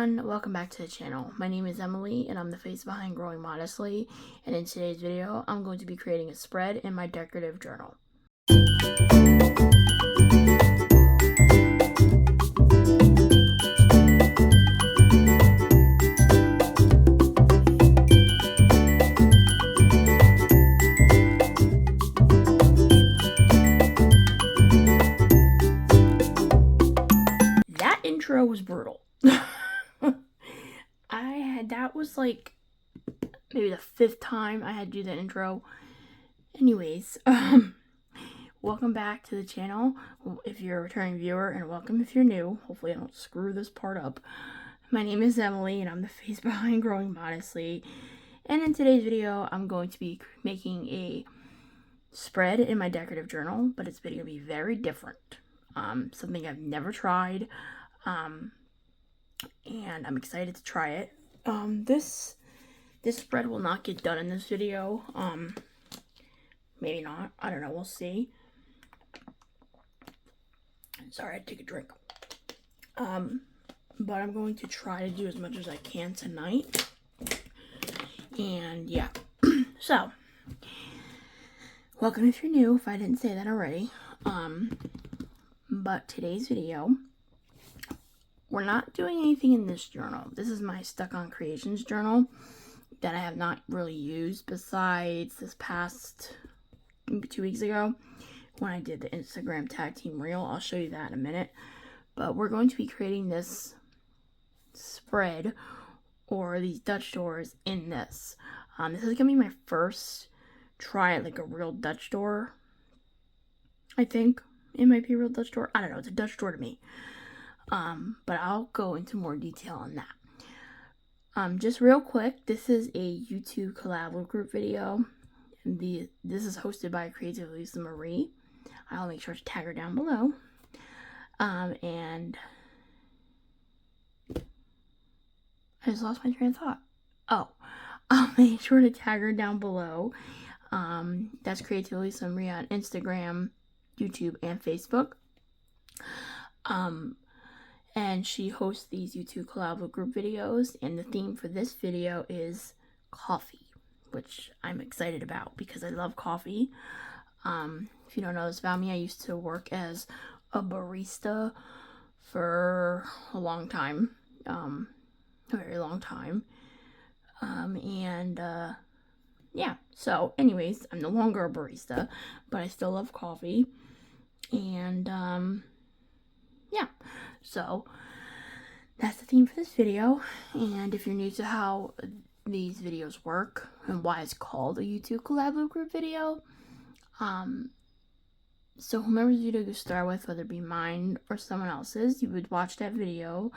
everyone, welcome back to the channel. My name is Emily and I'm the face behind Growing Modestly, and in today's video I'm going to be creating a spread in my decorative journal. That intro was brutal. That was like maybe the 5th time I had to do that intro. Anyways, welcome back to the channel if you're a returning viewer, and welcome if you're new. Hopefully I don't screw this part up. My name is Emily and I'm the face behind Growing Modestly, and in today's video I'm going to be making a spread in my decorative journal, but it's going to be very different. Something I've never tried, and I'm excited to try it. This spread will not get done in this video. Maybe not. I don't know. We'll see. Sorry, I had to take a drink. But I'm going to try to do as much as I can tonight. And yeah. So, welcome if you're new, if I didn't say that already. But today's video, we're not doing anything in this journal. This is my Stuck on Creations journal that I have not really used besides this past 2 weeks ago when I did the Instagram tag team reel. I'll show you that in a minute. But we're going to be creating this spread or these Dutch doors in this. This is going to be my first try at like a real Dutch door. I think it might be a real Dutch door. I don't know. It's a Dutch door to me. But I'll go into more detail on that. Just real quick, this is a YouTube collab group video. This is hosted by Creative Lisa Marie. I'll make sure to tag her down below. And I just lost my train of thought. Oh, I'll make sure to tag her down below. That's Creative Lisa Marie on Instagram, YouTube, and Facebook. And she hosts these YouTube collab group videos, and the theme for this video is coffee, which I'm excited about because I love coffee. If you don't know this about me, I used to work as a barista for a long time, a very long time. Yeah, so anyways, I'm no longer a barista, but I still love coffee. And yeah, so that's the theme for this video. And if you're new to how these videos work and why it's called a YouTube collab group video, so whomever's video you start with, whether it be mine or someone else's, you would watch that video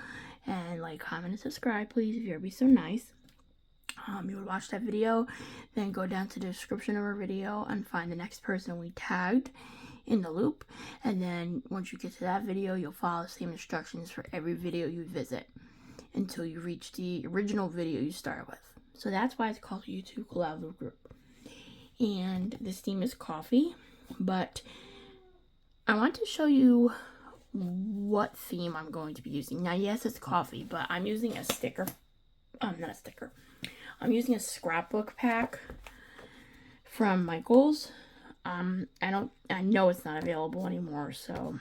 and like, comment, and subscribe, please, if you'd be so nice. You would watch that video, then go down to the description of our video and find the next person we tagged in the loop, and then once you get to that video, you'll follow the same instructions for every video you visit until you reach the original video you start with. So that's why it's called YouTube Collab Group. And this theme is coffee, but I want to show you what theme I'm going to be using. Now, yes, it's coffee, but I'm using a sticker. Not a sticker. I'm using a scrapbook pack from Michael's. I know it's not available anymore, so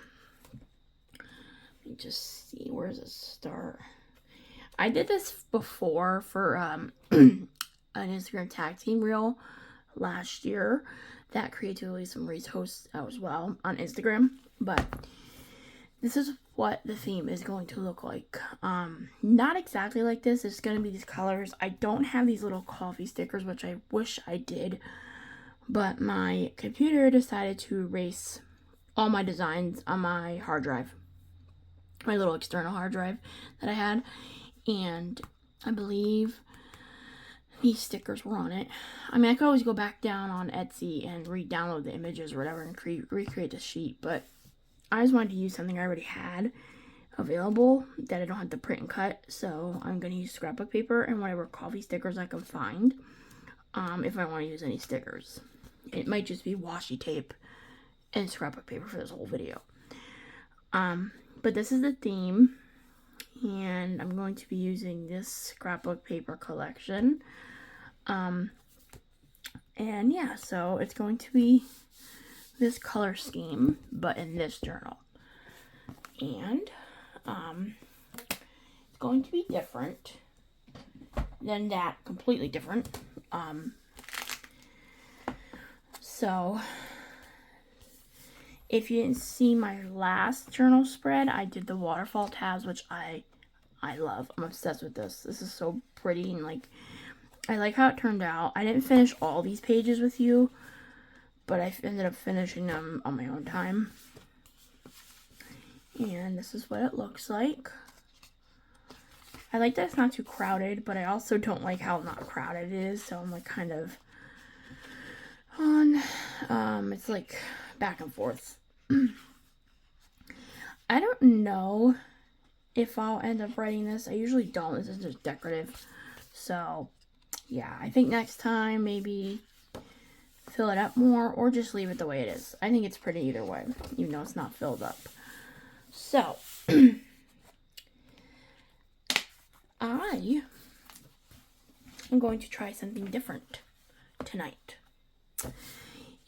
let me just see, where does it start? I did this before for an Instagram tag team reel last year that Creative Lisa Marie's hosts as well on Instagram, but this is what the theme is going to look like. Not exactly like this. It's going to be these colors. I don't have these little coffee stickers, which I wish I did. But my computer decided to erase all my designs on my hard drive. My little external hard drive that I had. And I believe these stickers were on it. I mean, I could always go back down on Etsy and re-download the images or whatever and recreate the sheet. But I just wanted to use something I already had available that I don't have to print and cut. So I'm going to use scrapbook paper and whatever coffee stickers I can find. If I want to use any stickers. It might just be washi tape and scrapbook paper for this whole video. But this is the theme, and I'm going to be using this scrapbook paper collection. And yeah, so it's going to be this color scheme, but in this journal. And it's going to be different than that, completely different. So if you didn't see my last journal spread, I did the waterfall tabs, which I love. I'm obsessed with this. This is so pretty, and like, I like how it turned out. I didn't finish all these pages with you, but I ended up finishing them on my own time. And this is what it looks like. I like that it's not too crowded, but I also don't like how not crowded it is, so I'm like kind of on, it's like back and forth. I don't know if I'll end up writing this. I usually don't. This is just decorative. So, yeah, I think next time maybe fill it up more or just leave it the way it is. I think it's pretty either way, even though it's not filled up. So, I am going to try something different tonight.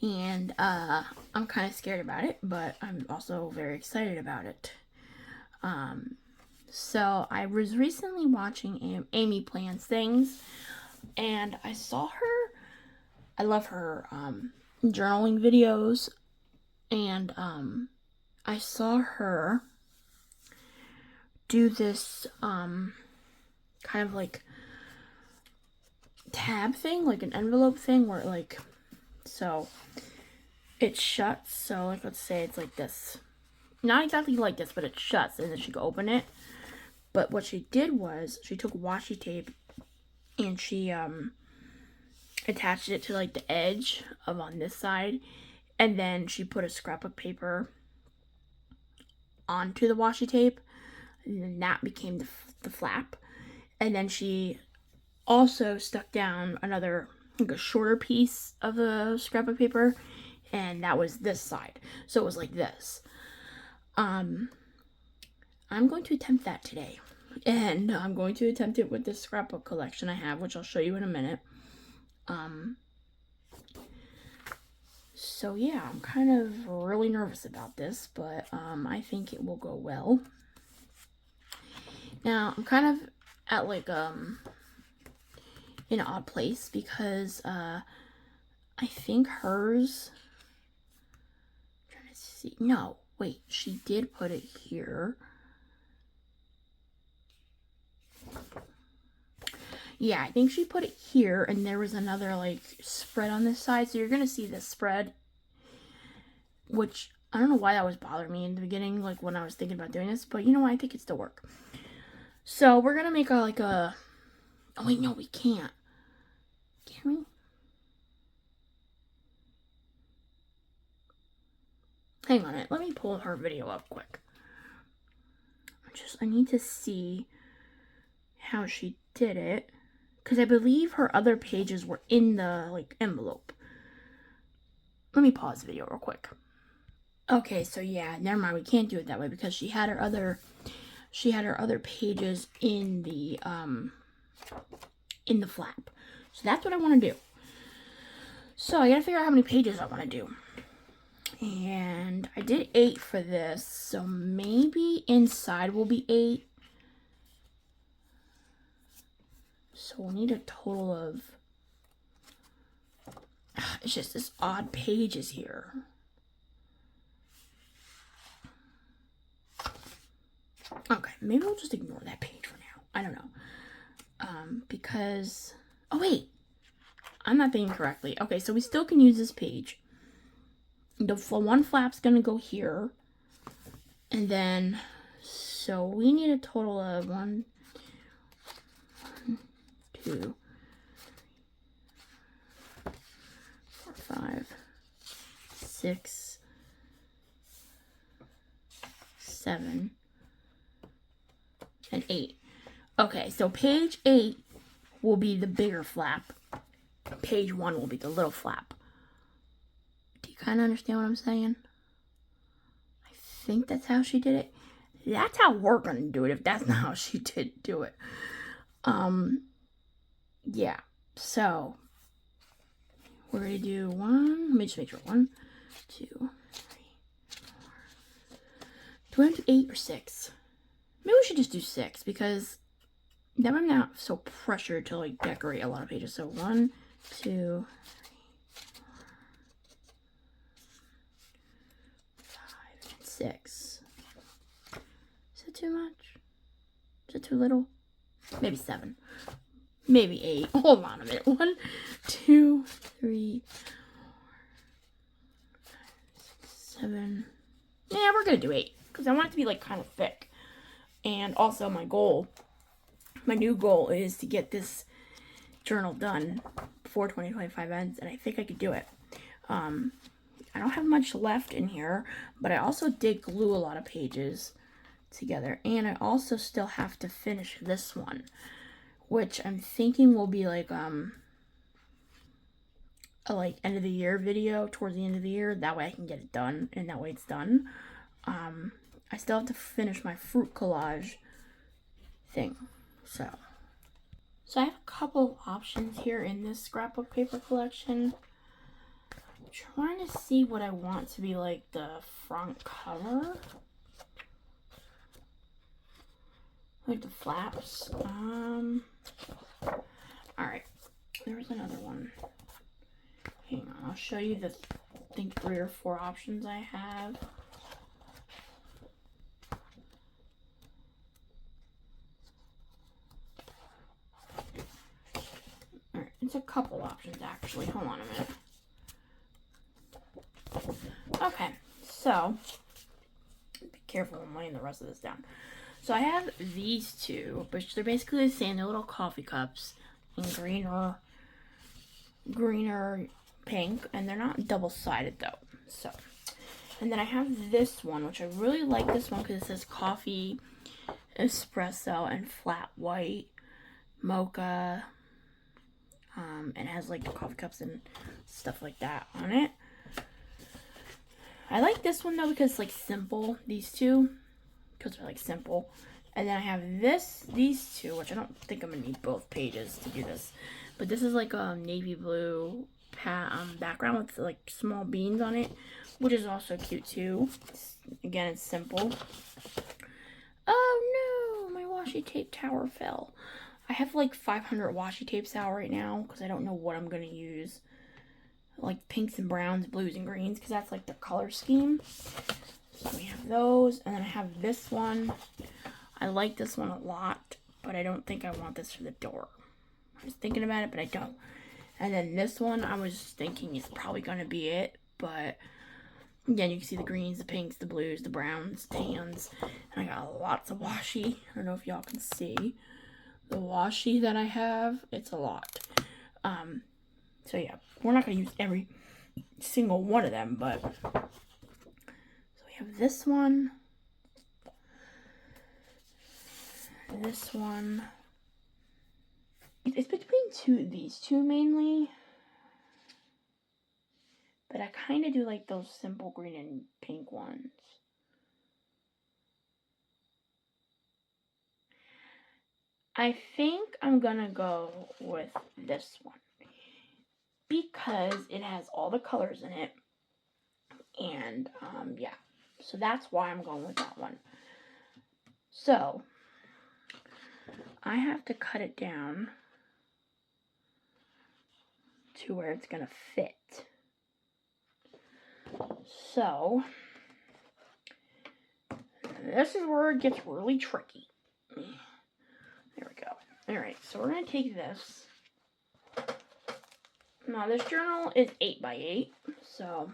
And I'm kind of scared about it, but I'm also very excited about it. So I was recently watching Amy Plans Things, and I saw her. I love her journaling videos, and I saw her do this kind of like tab thing, like an envelope thing, where like, so it shuts. So like, let's say it's like this, not exactly like this, but it shuts, and then she can open it. But what she did was she took washi tape and she attached it to like the edge of on this side, and then she put a scrapbook paper onto the washi tape, and then that became the flap. And then she also stuck down another, like a shorter piece of the scrapbook paper, and that was this side. So it was like this. I'm going to attempt that today, and I'm going to attempt it with this scrapbook collection I have, which I'll show you in a minute. So yeah, I'm kind of really nervous about this, but I think it will go well. Now, I'm kind of at like in an odd place because I think hers, I'm trying to see, no, wait, she did put it here. Yeah, I think she put it here, and there was another like spread on this side, so you're gonna see this spread, which I don't know why that was bothering me in the beginning, like when I was thinking about doing this, but you know what, I think it still work. So we're gonna make oh wait, no, we can't. Can we? Hang on it. Let me pull her video up quick. I need to see how she did it, because I believe her other pages were in the like envelope. Let me pause the video real quick. Okay, so yeah, never mind. We can't do it that way because she had her other pages in the flap. So that's what I want to do. So I gotta figure out how many pages I want to do. And I did 8 for this, so maybe inside will be 8. So we'll need a total of, it's just this odd pages here. Okay, maybe we'll just ignore that page for now. I don't know. Because, oh wait, I'm not thinking correctly. Okay, so we still can use this page. The one flap's gonna go here. And then, so we need a total of 1, 2, 4, 5, 6, 7, and 8. Okay, so page 8 will be the bigger flap. Page 1 will be the little flap. Do you kind of understand what I'm saying? I think that's how she did it. that's how we're gonna do it if that's not how she did do it. Yeah, so we're gonna do one. Let me just make sure. 1, 2, 3, 4. Do I want to do 8 or 6? Maybe we should just do 6 because then I'm not so pressured to like decorate a lot of pages. So 1, 2, 3, 4, 5, and 6. Is that too much? Is it too little? Maybe 7. Maybe 8. Hold on a minute. 1, 2, 3, 4, 5, 6, 7. Yeah, we're gonna do 8 because I want it to be like kind of thick. And also my new goal is to get this journal done before 2025 ends, and I think I could do it. I don't have much left in here, but I also did glue a lot of pages together, and I also still have to finish this one, which I'm thinking will be like a end of the year video towards the end of the year. That way I can get it done, and that way it's done. I still have to finish my fruit collage thing. So I have a couple of options here in this scrapbook paper collection. I'm trying to see what I want to be like the front cover. Like the flaps. Alright. There's another one. Hang on, I'll show you the I think 3 or 4 options I have. Alright, it's a couple options actually. Hold on a minute. Okay, so be careful when laying the rest of this down. So I have these two, which they're basically the same. They're little coffee cups in greener pink, and they're not double-sided though. So, and then I have this one, which I really like this one because it says coffee, espresso, and flat white mocha. And it has like the coffee cups and stuff like that on it. I like this one though because it's like simple. These two, because they're like simple. And then I have these two, which I don't think I'm gonna need both pages to do this. But this is like a navy blue background with like small beans on it, which is also cute too. Again, it's simple. Oh no, my washi tape tower fell. I have like 500 washi tapes out right now because I don't know what I'm gonna use. Like pinks and browns, blues and greens, because that's like the color scheme. So we have those, and then I have this one. I like this one a lot, but I don't think I want this for the door. I was thinking about it, but I don't. And then this one, I was thinking is probably going to be it, but again, you can see the greens, the pinks, the blues, the browns, tans, and I got lots of washi. I don't know if y'all can see the washi that I have. It's a lot. So yeah, we're not going to use every single one of them, but so we have this one. This one. It's between these two mainly. But I kind of do like those simple green and pink ones. I think I'm gonna go with this one. Because it has all the colors in it. And, yeah. So that's why I'm going with that one. So, I have to cut it down to where it's going to fit. So, this is where it gets really tricky. There we go. Alright, so we're going to take this. Now, this journal is 8x8, so...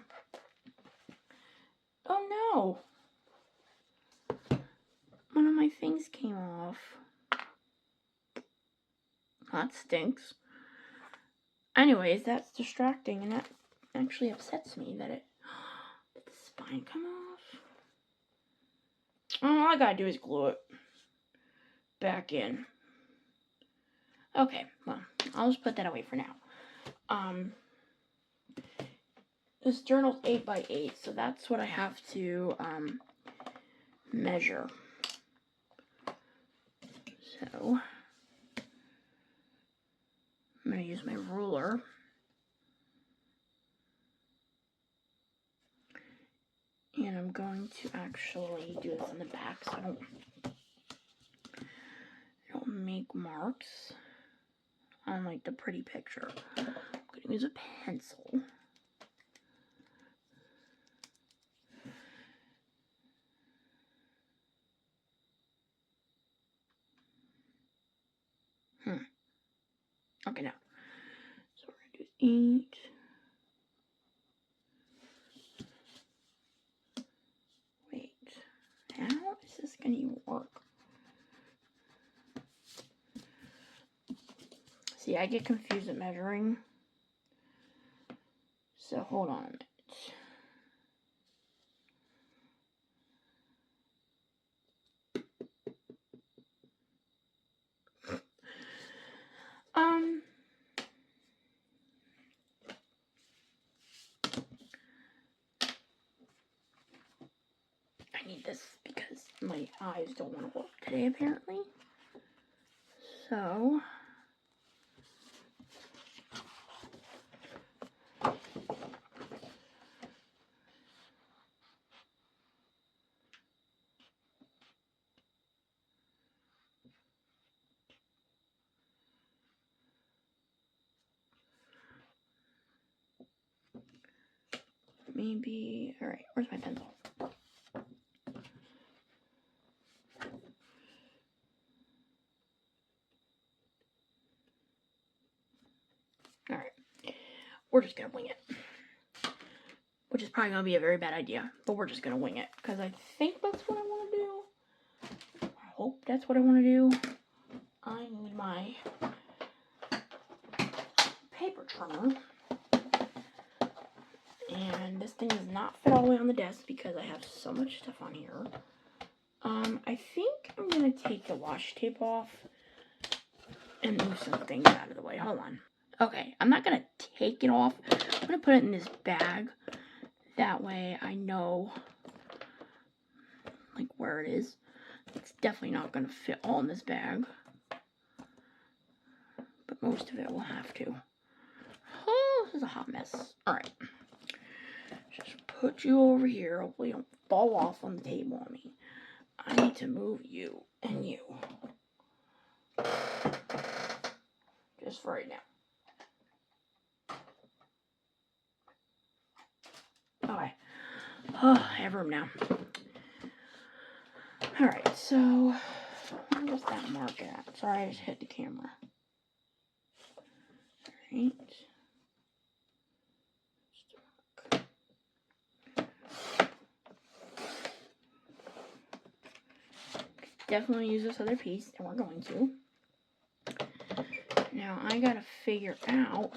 Oh no! One of my things came off. That stinks. Anyways, that's distracting, and that actually upsets me that did the spine come off? All I gotta do is glue it back in. Okay, well, I'll just put that away for now. This journal's 8x8, so that's what I have to measure. So I'm going to use my ruler. And I'm going to actually do this on the back so I don't make marks on like the pretty picture. I'm going to use a pencil. Okay, now. So we're going to do 8. Wait. How is this going to even work? See, I get confused at measuring. So hold on a minute. I need this because my eyes don't want to work today, apparently. So, maybe, all right, where's my pencil? All right, we're just gonna wing it, which is probably gonna be a very bad idea, but we're just gonna wing it because I think that's what I want to do. I hope that's what I want to do. I need my paper trimmer, and this thing does not fit all the way on the desk because I have so much stuff on here. I think I'm gonna take the washi tape off and move some things out of the way. Hold on. Okay, I'm not gonna take it off. I'm gonna put it in this bag. That way I know like where it is. It's definitely not gonna fit all in this bag, but most of it will have to. Oh, this is a hot mess. All right, just put you over here. Hopefully you don't fall off on the table on me. I need to move you and you. Just for right now. Okay. Oh, I have room now. Alright, so where's that mark at? Sorry, I just hit the camera. Alright. Definitely use this other piece, and we're going to. Now, I gotta figure out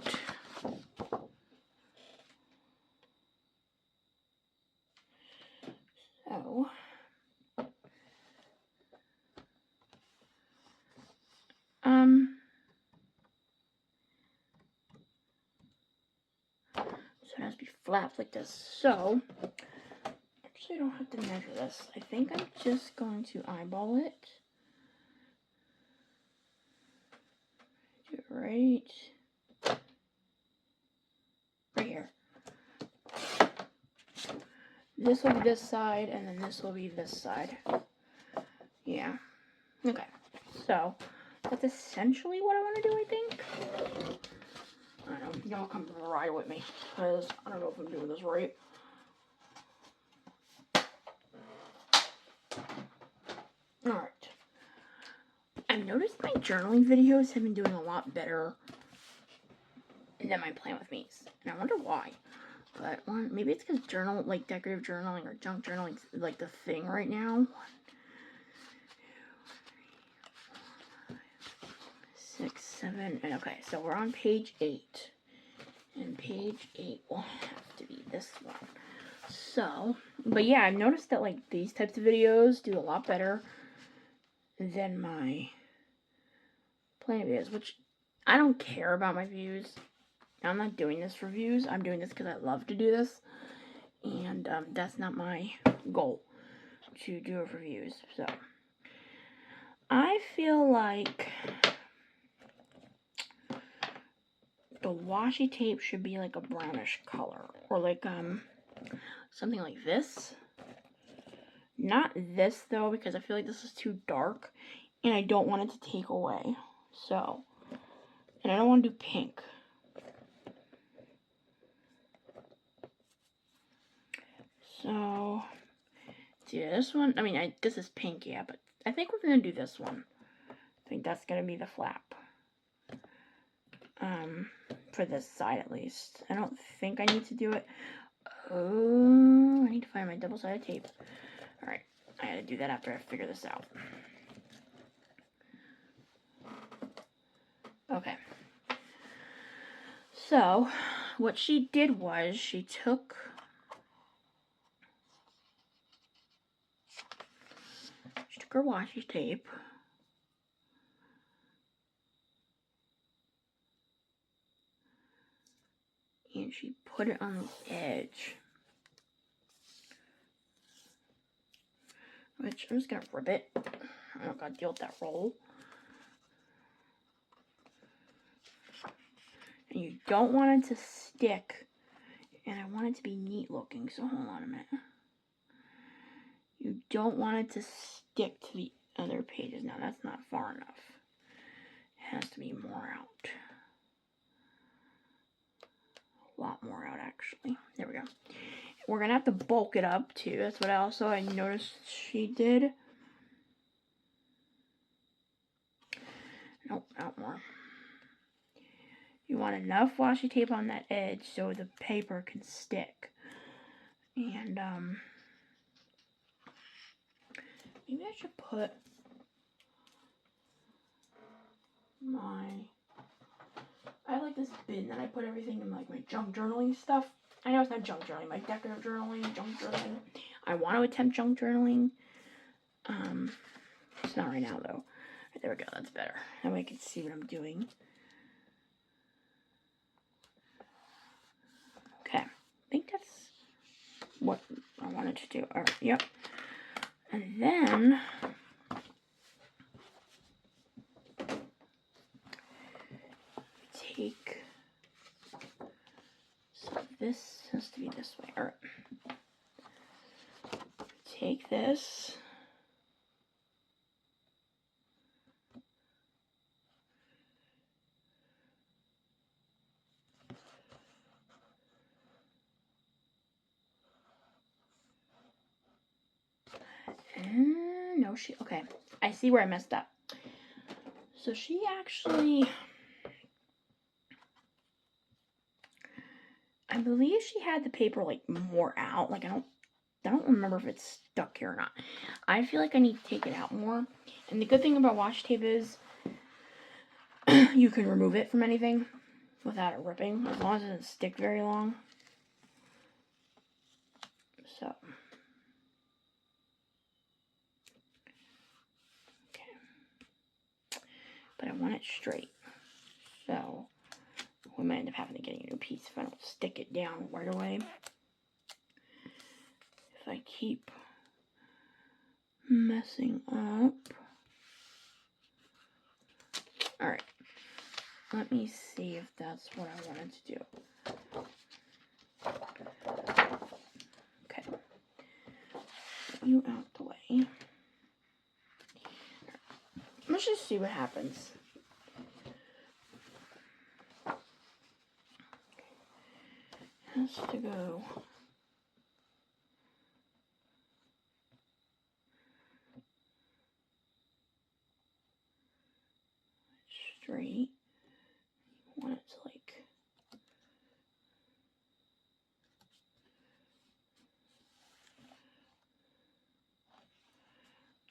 so it has to be flat like this. So, actually I don't have to measure this. I think I'm just going to eyeball it. Do it right here. This will be this side, and then this will be this side. Yeah. Okay. So, that's essentially what I want to do, I think. I don't know. Y'all come to the ride with me, because I don't know if I'm doing this right. Alright. I've noticed my journaling videos have been doing a lot better than my plan with me's. And I wonder why. But maybe it's because decorative journaling or junk journaling is like the thing right now. 6, 7, and okay, so we're on page 8. And page 8 will have to be this one. So, but yeah, I've noticed that like these types of videos do a lot better than my plan videos, which I don't care about my views. I'm not doing this for views. I'm doing this because I love to do this. And that's not my goal, to do it for views. So, I feel like the washi tape should be like a brownish color, or like something like this. Not this though, because I feel like this is too dark and I don't want it to take away. So, and I don't want to do pink. So, yeah, this one, I mean, this is pink, yeah, but I think we're going to do this one. I think that's going to be the flap. For this side at least. I don't think I need to do it. Oh, I need to find my double-sided tape. Alright, I gotta do that after I figure this out. Okay. So, what she did was she took her washi tape and she put it on the edge. Which, I'm just gonna rip it. I don't gotta deal with that roll. And you don't want it to stick. And I want it to be neat looking, so hold on a minute. You don't want it to stick to the other pages. Now, that's not far enough. It has to be more out. A lot more out, actually. There we go. We're going to have to bulk it up, too. That's what I noticed she did. Nope, not more. You want enough washi tape on that edge so the paper can stick. And, maybe I should put I have like this bin that I put everything in, like my junk journaling stuff. I know it's not junk journaling, like decorative journaling, junk journaling. I want to attempt junk journaling. It's not right now though. Right, there we go, that's better. That way I can see what I'm doing. Okay, I think that's what I wanted to do. Alright, yep. And then take, so this has to be this way. Alright. Take this. No, okay. I see where I messed up. So she actually, I believe she had the paper like more out. Like I don't remember if it's stuck here or not. I feel like I need to take it out more. And the good thing about washi tape is you can remove it from anything without it ripping, as long as it doesn't stick very long. So, okay. But I want it straight. So, we might end up having to get a new piece if I don't stick it down right away. If I keep messing up. Alright. Let me see if that's what I wanted to do. Okay. Get you out the way. Let's just see what happens. Has to go straight. You want it to like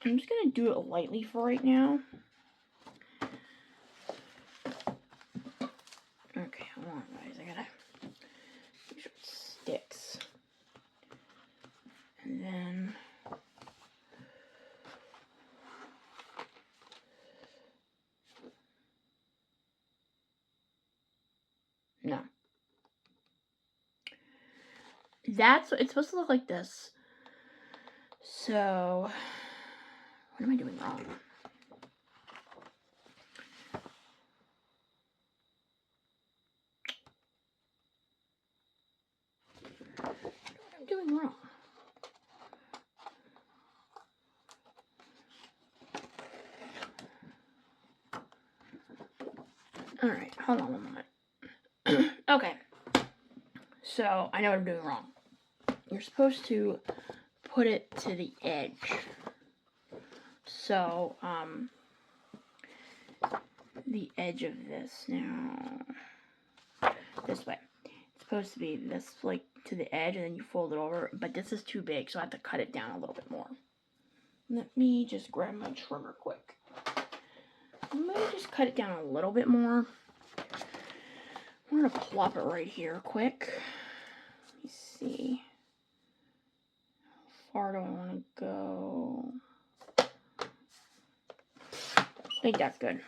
I'm just gonna do it lightly for right now. Okay, hold on guys, I gotta make sure it sticks. And then no. It's supposed to look like this. So what am I doing wrong? Alright, hold on one moment. Okay. So, I know what I'm doing wrong. You're supposed to put it to the edge. So, the edge of this now, this way. It's supposed to be this, like, to the edge, and then you fold it over, but this is too big, so I have to cut it down a little bit more. Let me just grab my trimmer quick. I'm going to just cut it down a little bit more. I'm going to plop it right here quick. Let me see. How far do I want to go? I think that's good.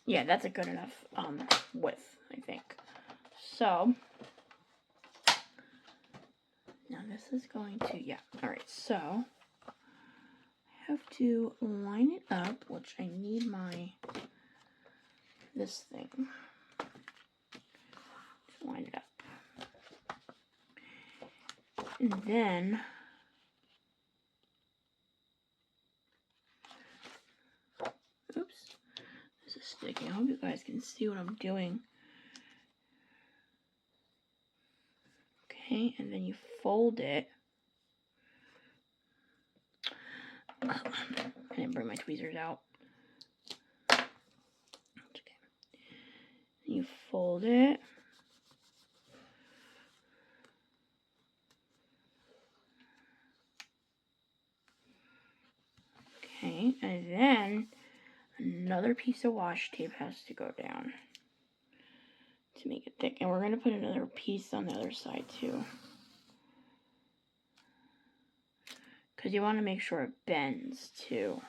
Yeah, that's a good enough width, I think. So, now this is going to, yeah. Alright, so, I have to line it up, which I need this thing. Just line it up. And then, oops, this is sticking. I hope you guys can see what I'm doing. Okay, and then you fold it. I didn't bring my tweezers out. Okay. You fold it. Okay, and then another piece of washi tape has to go down to make it thick. And we're going to put another piece on the other side too. Because you want to make sure it bends too.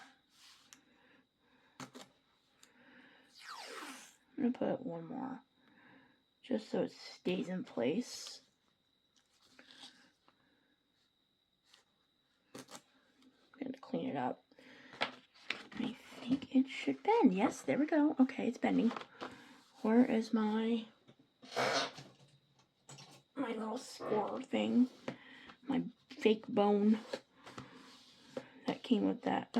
I'm going to put one more. Just so it stays in place. I'm going to clean it up. I think it should bend. Yes, there we go. Okay, it's bending. Where is my little score thing? My fake bone that came with that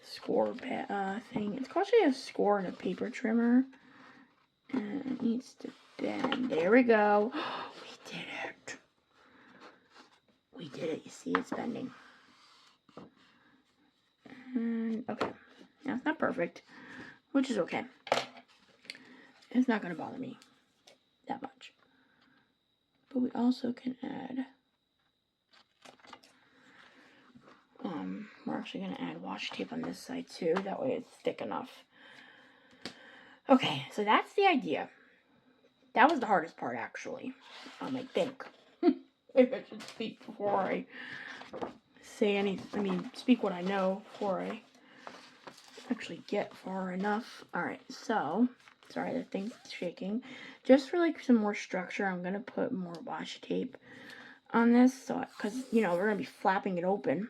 score thing. It's actually a score and a paper trimmer. And it needs to bend. There we go. We did it. We did it. You see, it's bending. And, okay. Now, it's not perfect, which is okay. It's not going to bother me that much. But we also can add, we're actually going to add washi tape on this side too. That way it's thick enough. Okay, so that's the idea. That was the hardest part, actually. I think. Maybe I should speak before I say anything. Speak what I know before I actually get far enough. Alright, so, sorry, the thing's shaking. Just for, like, some more structure, I'm going to put more washi tape on this. So, because, you know, we're going to be flapping it open.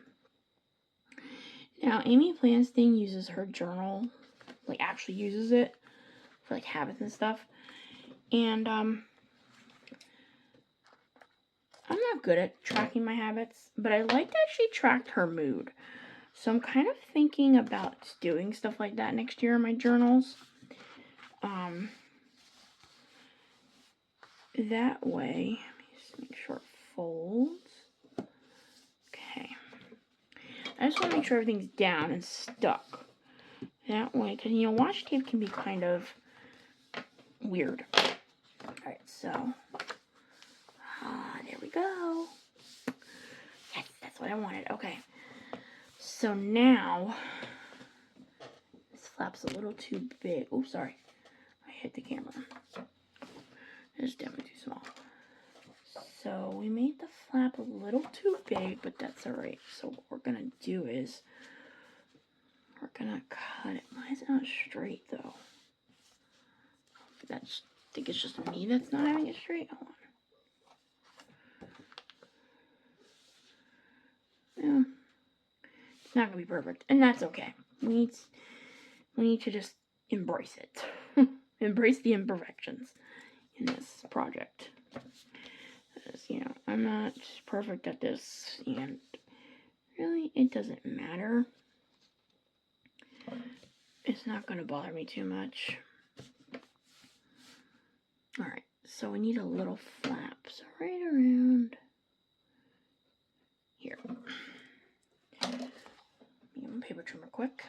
Now, Amy Plansting uses her journal, like, actually uses it for, like, habits and stuff. And, I'm not good at tracking my habits, but I like that she tracked her mood. So I'm kind of thinking about doing stuff like that next year in my journals. That way, let me just make sure it folds. Okay. I just want to make sure everything's down and stuck. That way, because, you know, washi tape can be kind of weird. Alright, so, there we go. Yes, that's what I wanted. Okay. So now, this flap's a little too big. Oh, sorry. I hit the camera. It's definitely too small. So we made the flap a little too big, but that's alright. So what we're going to do is, we're going to cut it. Why is it not straight, though? I think it's just me that's not having it straight. Hold on. Yeah. It's not going to be perfect, and that's okay. We need to just embrace it. Embrace the imperfections in this project. Because, you know, I'm not perfect at this, and really, it doesn't matter. it's not going to bother me too much. Alright, so we need a little flap. So right around here. Get my paper trimmer quick.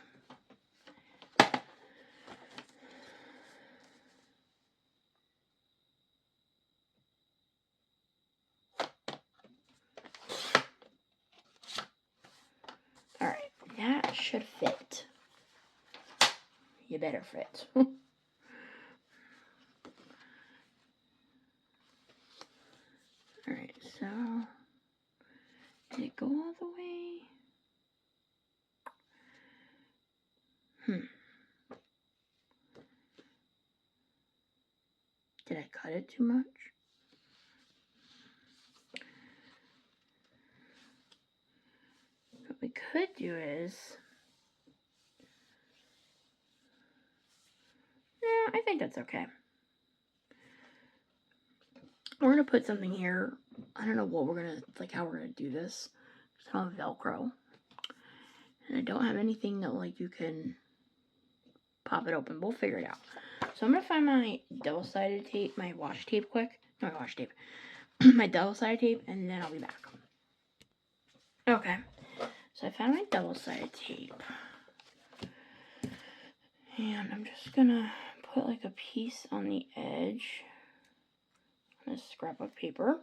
Alright, that should fit. You better fit. Alright, so did it go all the way? Did I cut it too much? What we could do is... Yeah, I think that's okay. We're going to put something here. I don't know what we're going to, like, how we're going to do this. Because I don't have Velcro. And I don't have anything that, like, you can pop it open. We'll figure it out. So I'm going to find my double-sided tape, my washi tape quick. No, my washi tape. My double-sided tape, and then I'll be back. Okay. So I found my double-sided tape. And I'm just going to put, like, a piece on the edge. This scrapbook paper.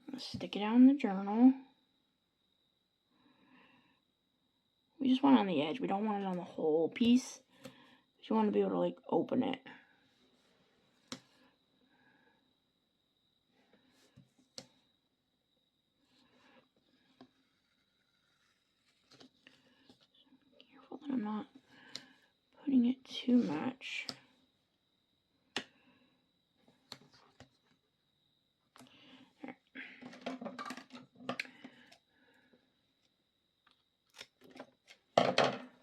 I'm gonna stick it out in the journal. We just want it on the edge. We don't want it on the whole piece. You want to be able to like open it. Careful that I'm not putting it too much.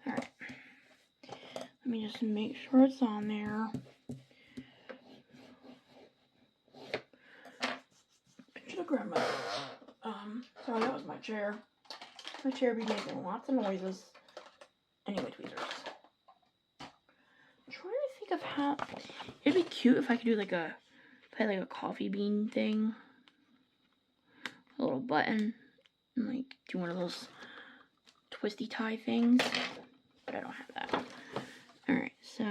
Alright, let me just make sure it's on there. I should have grabbed my, sorry, that was my chair. My chair be making lots of noises. Anyway, tweezers. I'm trying to think of how, it'd be cute if I could do like a, if I had like a coffee bean thing. A little button. And like do one of those twisty tie things. But I don't have that. Alright, so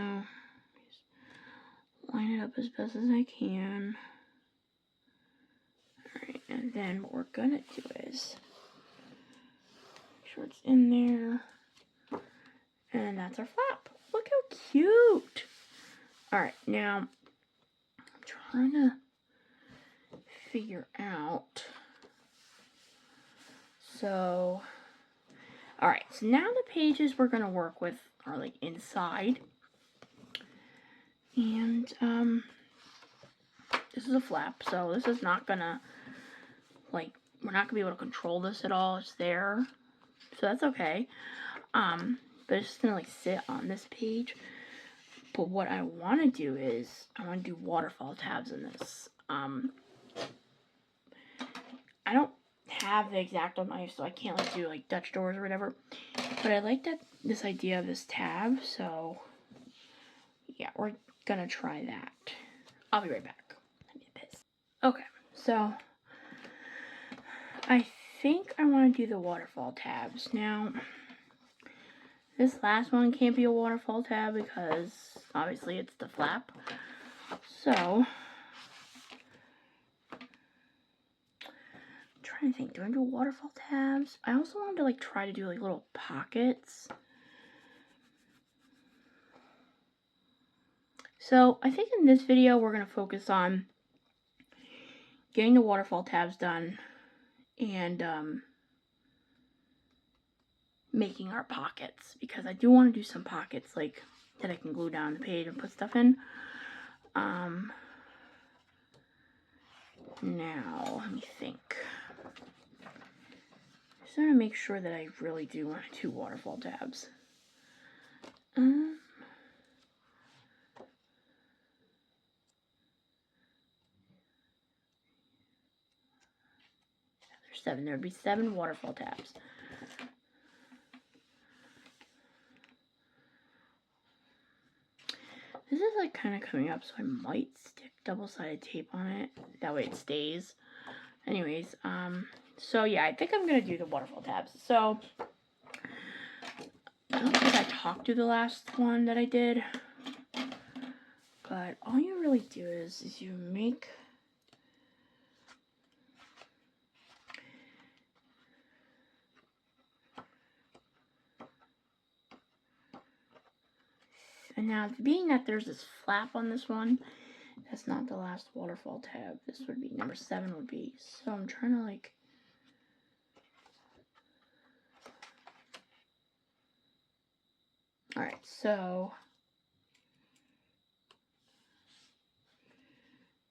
just line it up as best as I can. Alright, and then what we're gonna do is make sure it's in there. And that's our flap. Look how cute! Alright, now I'm trying to figure out. So, alright, so now the pages we're gonna work with are like inside. And this is a flap, so this is not gonna, like, we're not gonna be able to control this at all. It's there, so that's okay. But it's just gonna like sit on this page. But what I want to do is I want to do waterfall tabs in this. I don't have the X-Acto knife, so I can't like do like Dutch doors or whatever. But I like this idea of this tab, so yeah, we're gonna try that. I'll be right back. Let me piss. Okay, so I think I want to do the waterfall tabs. Now, this last one can't be a waterfall tab because obviously it's the flap. So, I'm trying to think, do I do waterfall tabs? I also wanted to like try to do like little pockets. So, I think in this video we're going to focus on getting the waterfall tabs done and making our pockets, because I do want to do some pockets like that I can glue down the page and put stuff in. Now, let me think. I just want to make sure that I really do want to do waterfall tabs. There's 7. There would be 7 waterfall tabs. This is like kind of coming up, so I might stick double-sided tape on it. That way it stays. Anyways, so yeah, I think I'm gonna do the waterfall tabs. So I don't think I talked to the last one that I did, but all you really do is you make and now being that there's this flap on this one, that's not the last waterfall tab. This would be number 7 would be. So I'm trying to like alright, so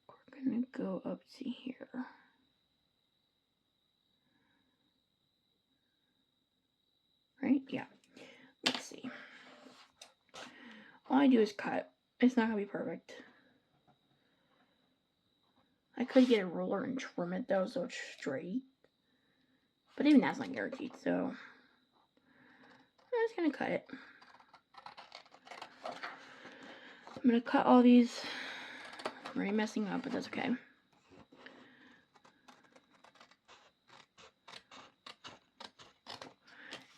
we're gonna go up to here. Right? Yeah. Let's see. All I do is cut. It's not gonna be perfect. I could get a ruler and trim it though so it's straight. But even that's not guaranteed, so I'm just gonna cut it. I'm gonna cut all these. I'm already messing up, but that's okay.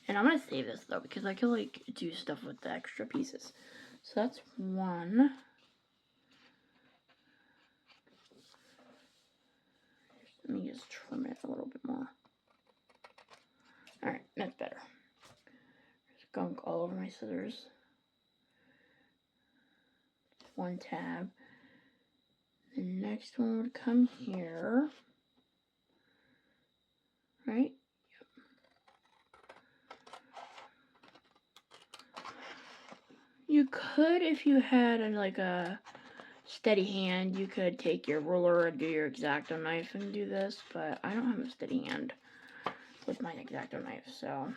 And I'm gonna save this though because I can like do stuff with the extra pieces. So that's one. Let me just trim it a little bit more. Alright, that's better. There's gunk all over my scissors. One tab. The next one would come here. Right? You could, if you had like a steady hand, you could take your ruler and do your X-Acto knife and do this, but I don't have a steady hand with my X-Acto knife, so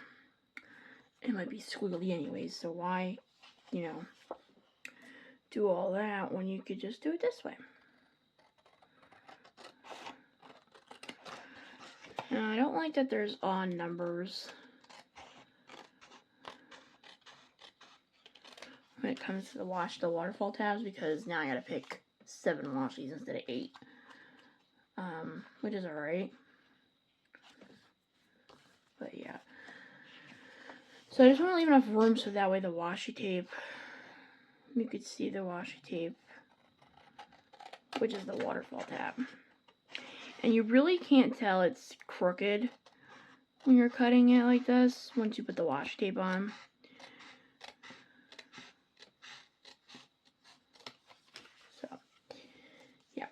it might be squiggly anyways, so why, you know, do all that when you could just do it this way. Now, I don't like that there's odd numbers when it comes to the waterfall tabs, because now I gotta pick 7 washies instead of 8, which is alright. But yeah, so I just want to leave enough room so that way the washi tape, you could see the washi tape, which is the waterfall tab. And you really can't tell it's crooked when you're cutting it like this once you put the washi tape on. So, yeah.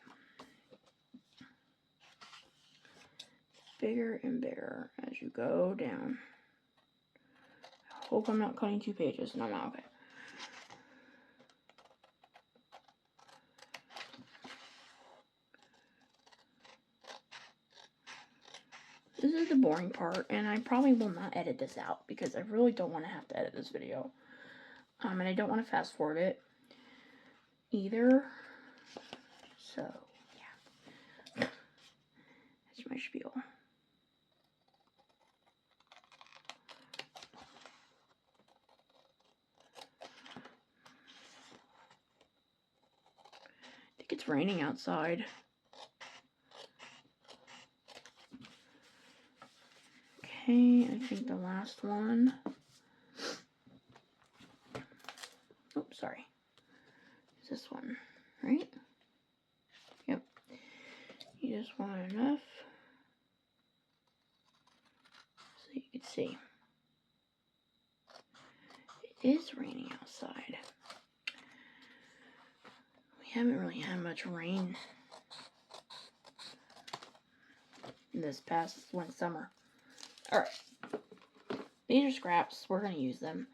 Bigger and bigger as you go down. I hope I'm not cutting 2 pages. No, I'm not. Okay. This is the boring part, and I probably will not edit this out because I really don't want to have to edit this video. And I don't want to fast forward it either. So, yeah. That's my spiel. I think it's raining outside. Okay, I think the last one. Oh, sorry. It's this one, right? Yep. You just want enough so you can see. It is raining outside. We haven't really had much rain in this past one summer. Alright. These are scraps. We're going to use them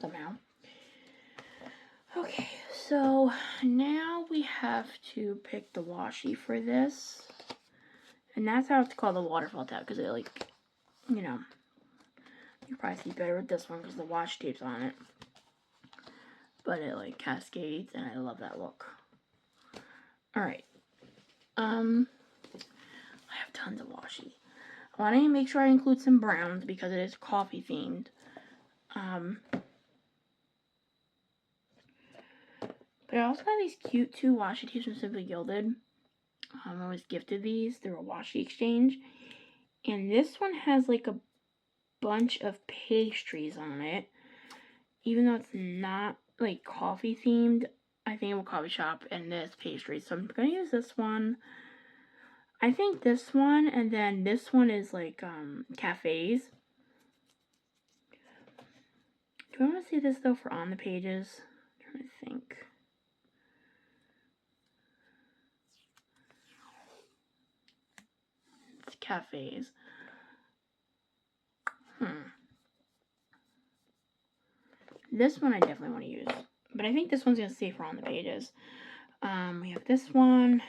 somehow. Okay, so now we have to pick the washi for this. And that's how it's called the waterfall tab, because it, like, you know, you probably see better with this one because the washi tape's on it. But it, like, cascades, and I love that look. Alright. I have tons of washi. I want to make sure I include some browns because it is coffee themed. But I also have these cute 2 washi tapes from Simply Gilded. I was gifted these through a washi exchange. And this one has like a bunch of pastries on it. Even though it's not like coffee themed, I think I'm a coffee shop and this pastry. So I'm going to use this one. I think this one, and then this one is like cafes. Do I want to see this though for on the pages? I'm trying to think. It's cafes. This one I definitely want to use. But I think this one's going to stay for on the pages. We have this one.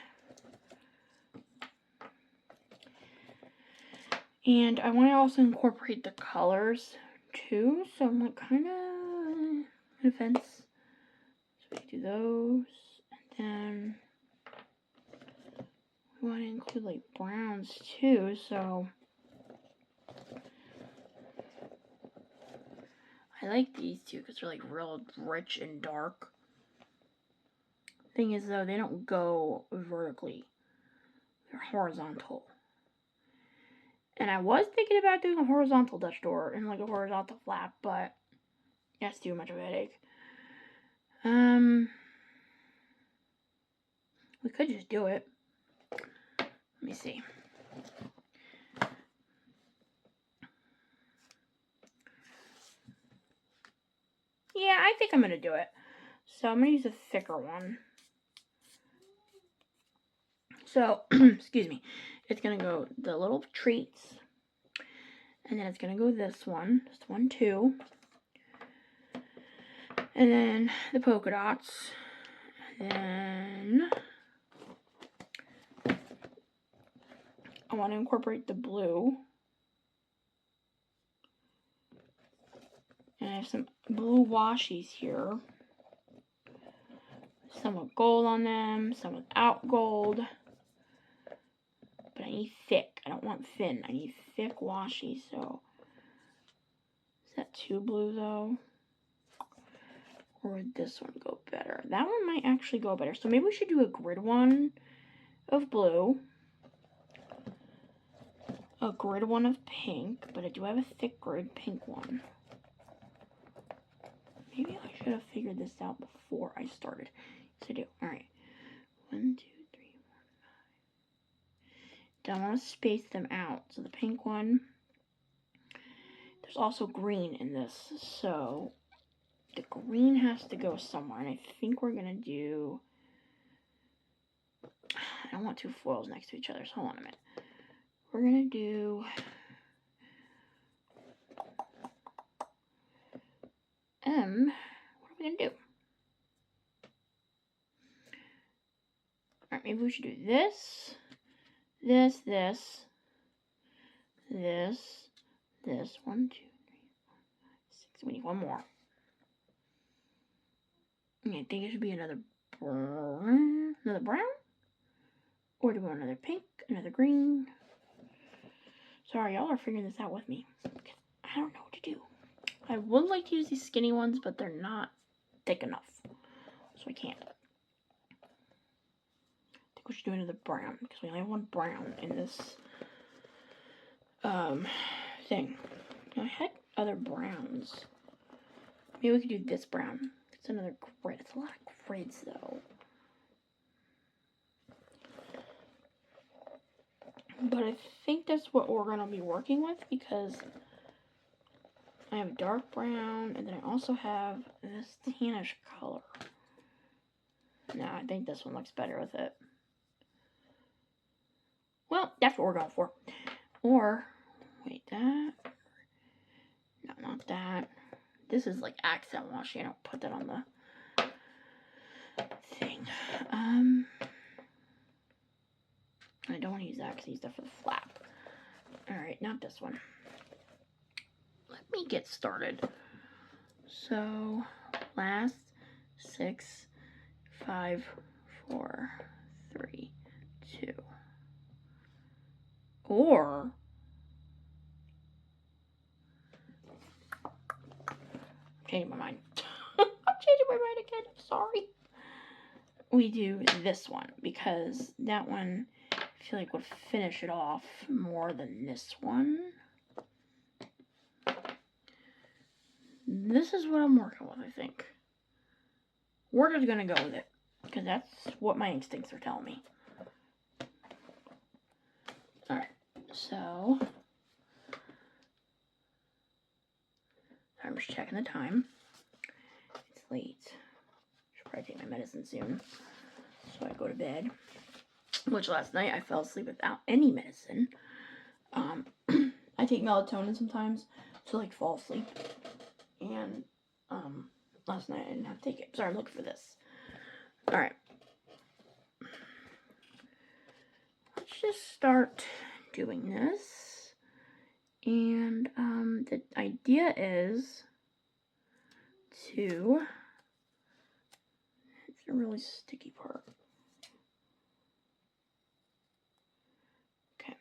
And I want to also incorporate the colors too. So I'm like kind of on the fence. So we do those. And then we want to include like browns too. So I like these two because they're like real rich and dark. Thing is though, they don't go vertically. They're horizontal. And I was thinking about doing a horizontal Dutch door and like a horizontal flap, but that's too much of a headache. We could just do it. Let me see. Yeah, I think I'm going to do it. So I'm going to use a thicker one. So, excuse me. It's going to go the little treats. And then it's going to go this one. This one too. And then the polka dots. And then I want to incorporate the blue. And I have some blue washies here. Some with gold on them, some without gold. But I need thick. I don't want thin. I need thick washi. So, is that too blue though? Or would this one go better? That one might actually go better. So maybe we should do a grid one of blue. A grid one of pink. But I do have a thick grid pink one. Maybe I should have figured this out before I started. Yes, I do. Alright. 1, 2, 3, 4, 5. Don't want to space them out. So the pink one. There's also green in this. So the green has to go somewhere. And I think we're going to do... I don't want 2 foils next to each other. So hold on a minute. We're going to do... what are we going to do? Alright, maybe we should do this, this, this, this, this. 1, 2, 3, 4, 5, 6. We need one more. I think it should be another brown. Another brown? Or do we want another pink, another green? Sorry, y'all are figuring this out with me. I don't know what to do. I would like to use these skinny ones, but they're not thick enough. So I can't. I think we should do another brown, because we only have one brown in this thing. Now, I had other browns. Maybe we could do this brown. It's another grid. It's a lot of grids, though. But I think that's what we're going to be working with, because I have dark brown, and then I also have this tannish color. No, I think this one looks better with it. Well, that's what we're going for. Or, wait, that? No, not that. This is like accent washi. I don't put that on the thing. I don't want to use that because I use that for the flap. Alright, not this one. Let me get started. So, last 6, 5, 4, 3, 2. Or, I'm changing my mind. I'm changing my mind again. I'm sorry. we do this one, because that one I feel like would finish it off more than this one. This is what I'm working with, I think. We're just gonna go with it, because that's what my instincts are telling me. Alright, so I'm just checking the time. It's late. Should probably take my medicine soon, so I go to bed. Which last night I fell asleep without any medicine. I take melatonin sometimes to like fall asleep, and last night I didn't have to take it. Sorry, I'm looking for this. All right, let's just start doing this. And the idea is to, it's a really sticky part. Okay.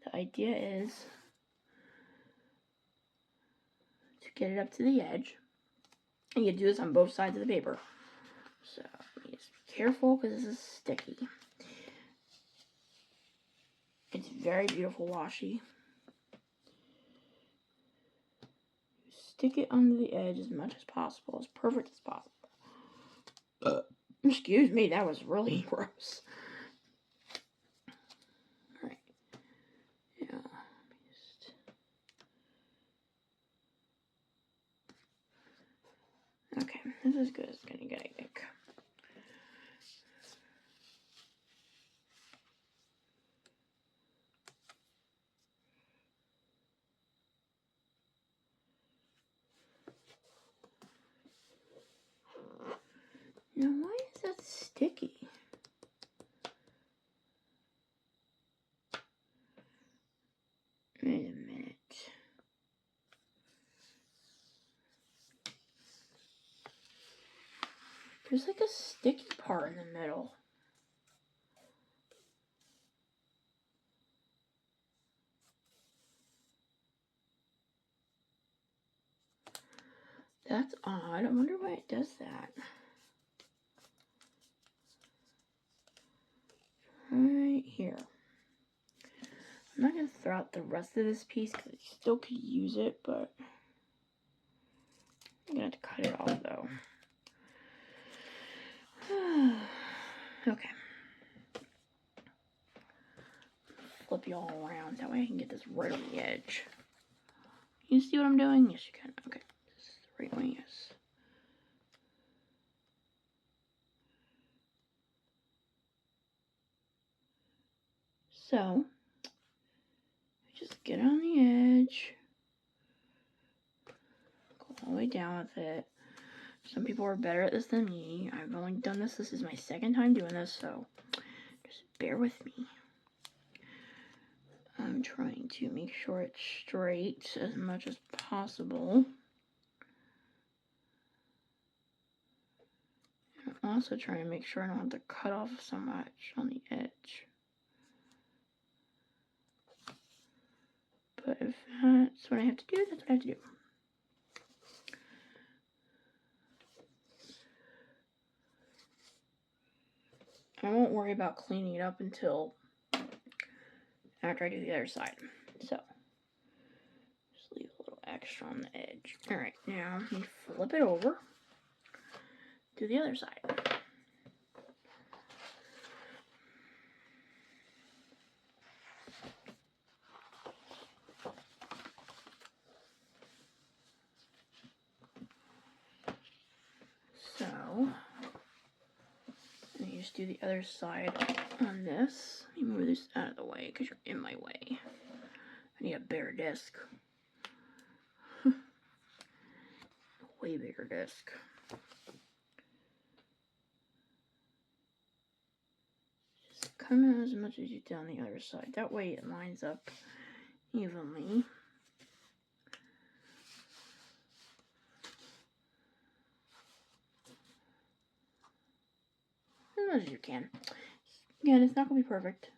The idea is to get it up to the edge. And you do this on both sides of the paper. So just be careful, because this is sticky. It's very beautiful washi. Stick it under the edge as much as possible, as perfect as possible. Excuse me, that was really gross. Alright. Yeah, okay, this is as good as it's gonna get, I think. Now, why is that sticky? Wait a minute. There's like a sticky part in the middle. That's odd. I wonder why it does that. Right here. I'm not going to throw out the rest of this piece because I still could use it, but I'm going to have to cut it off though. Okay. Flip you all around. That way I can get this right on the edge. You see what I'm doing? Yes, you can. Okay. This is the right way, yes. So, just get on the edge. Go all the way down with it. Some people are better at this than me. I've only done this. This is my second time doing this, so just bear with me. I'm trying to make sure it's straight as much as possible. I'm also trying to make sure I don't have to cut off so much on the edge. But if that's what I have to do, that's what I have to do. I won't worry about cleaning it up until after I do the other side. So, just leave a little extra on the edge. Alright, now you flip it over. Do the other side. So, and you just do the other side on this. Let me move this out of the way because you're in my way. I need a bigger disc. Way bigger disc. Just come in as much as you do on the other side. That way it lines up evenly. As much as you can. Again, it's not going to be perfect.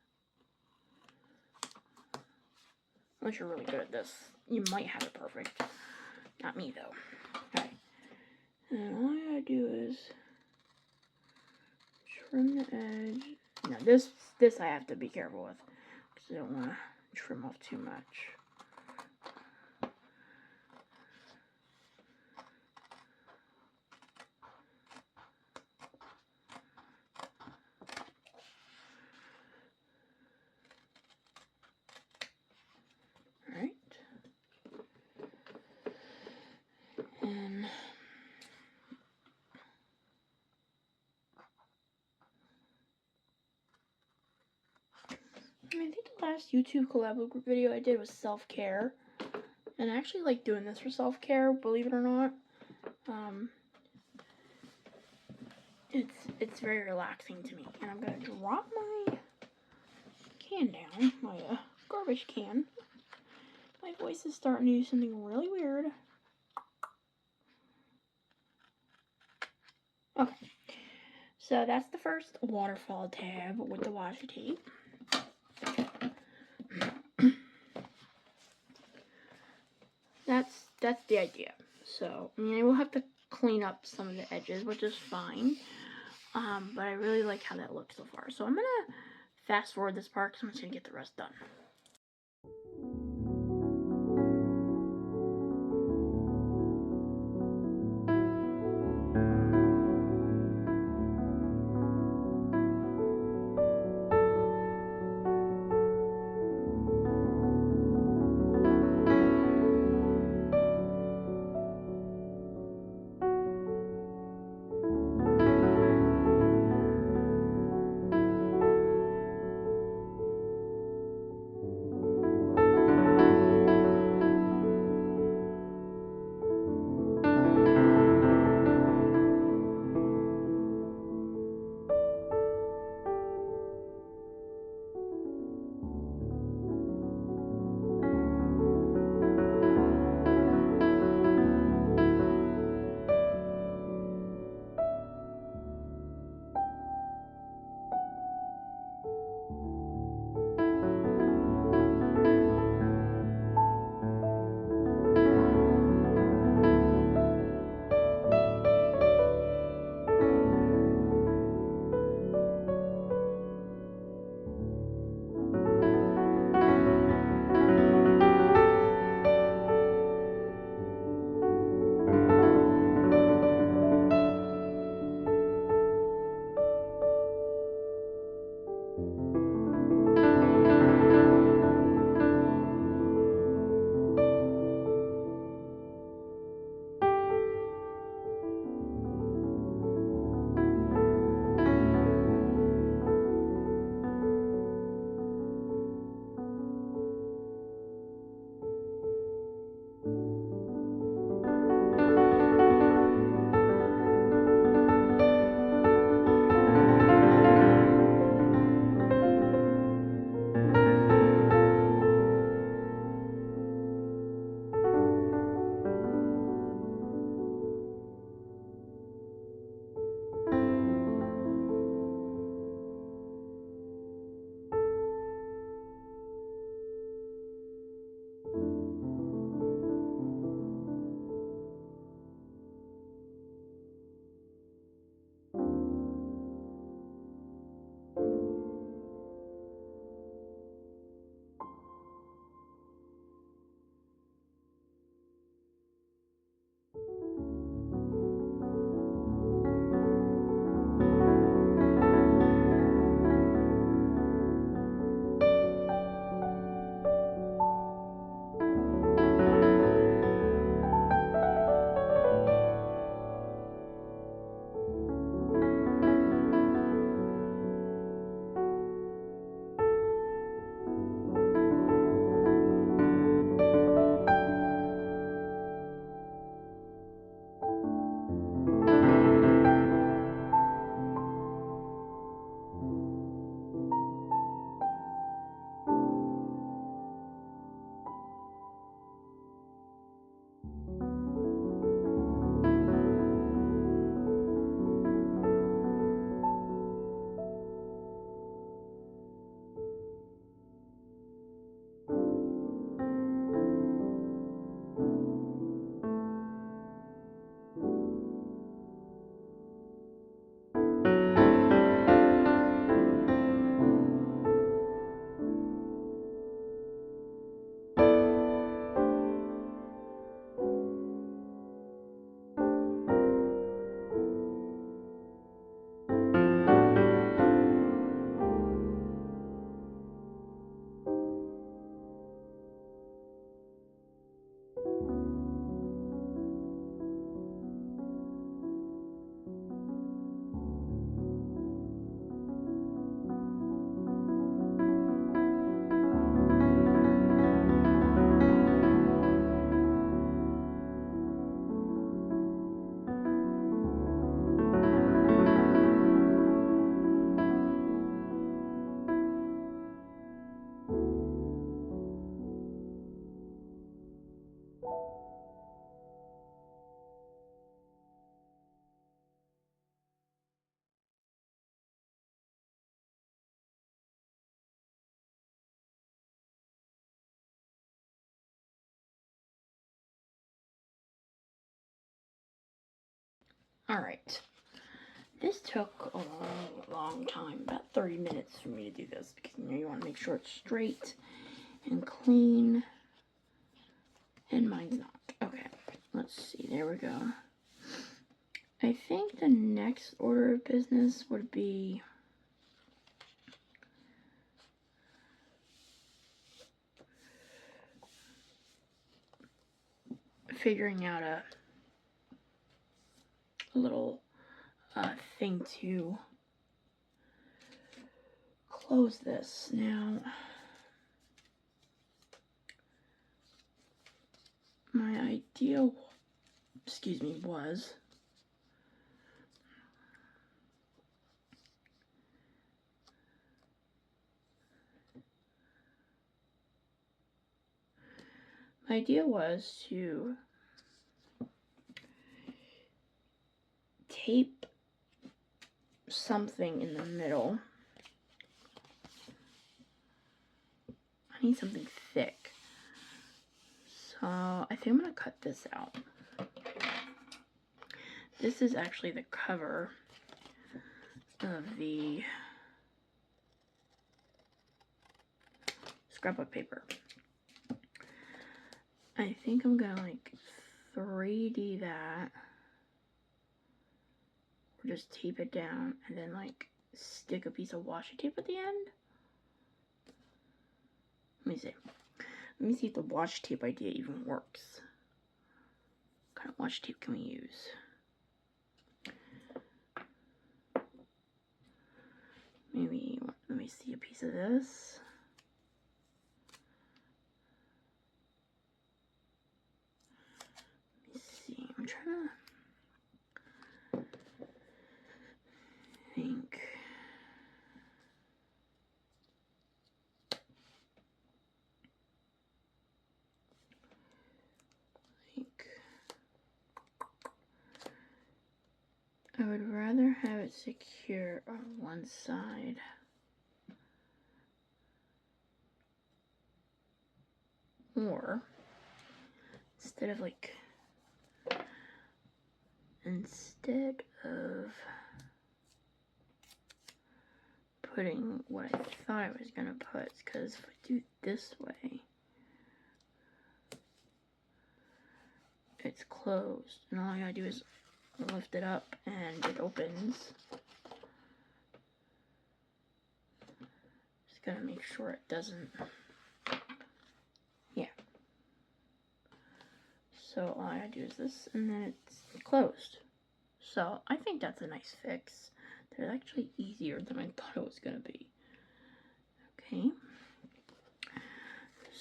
Unless you're really good at this. You might have it perfect. Not me, though. Alright. And all I gotta do is trim the edge. Now, this I have to be careful with, because I don't want to trim off too much. Alright. And I think the last YouTube collab video I did was self-care. And I actually like doing this for self-care, believe it or not. It's very relaxing to me. And I'm gonna drop my can down, my garbage can. My voice is starting to do something really weird. Okay. So that's the first waterfall tab with the washi tape. That's the idea. So, I mean, I will have to clean up some of the edges, which is fine. But I really like how that looks so far. So I'm gonna fast forward this part because I'm just gonna get the rest done. Alright. This took a long time, about 30 minutes for me to do this, because you want to make sure it's straight and clean. And mine's not. Okay, let's see. There we go. I think the next order of business would be figuring out a little thing to close this. Now, my idea, was to tape something in the middle. I need something thick. So I think I'm going to cut this out. This is actually the cover of the scrapbook paper. I think I'm going to like 3D that. Or just tape it down and then like stick a piece of washi tape at the end. Let me see. Let me see if the washi tape idea even works. What kind of washi tape can we use? Maybe, let me see a piece of this. Let me see, I'm trying to think. I would rather have it secure on one side. Or, instead of putting what I thought I was going to put, because if I do it this way, it's closed, and all I gotta do is lift it up and it opens. Just gotta make sure it doesn't, yeah. So all I gotta do is this, and then it's closed. So I think that's a nice fix. They're actually easier than I thought it was gonna be. Okay.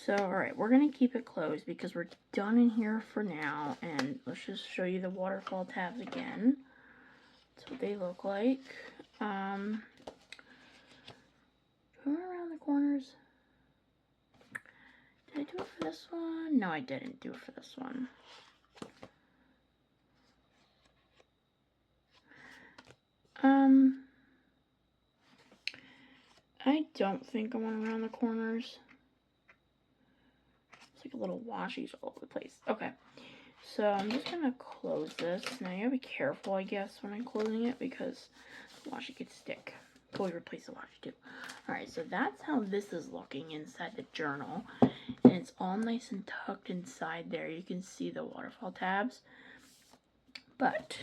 So, alright, we're going to keep it closed because we're done in here for now. And let's just show you the waterfall tabs again. That's what they look like. Do I want around the corners? Did I do it for this one? No, I didn't do it for this one. I don't think I want around the corners. Like a little washies all over the place. Okay, so I'm just gonna close this. Now you gotta be careful, I guess, when I'm closing it because the washi could stick. Totally replace the washi too. Alright, so that's how this is looking inside the journal. And it's all nice and tucked inside there. You can see the waterfall tabs. But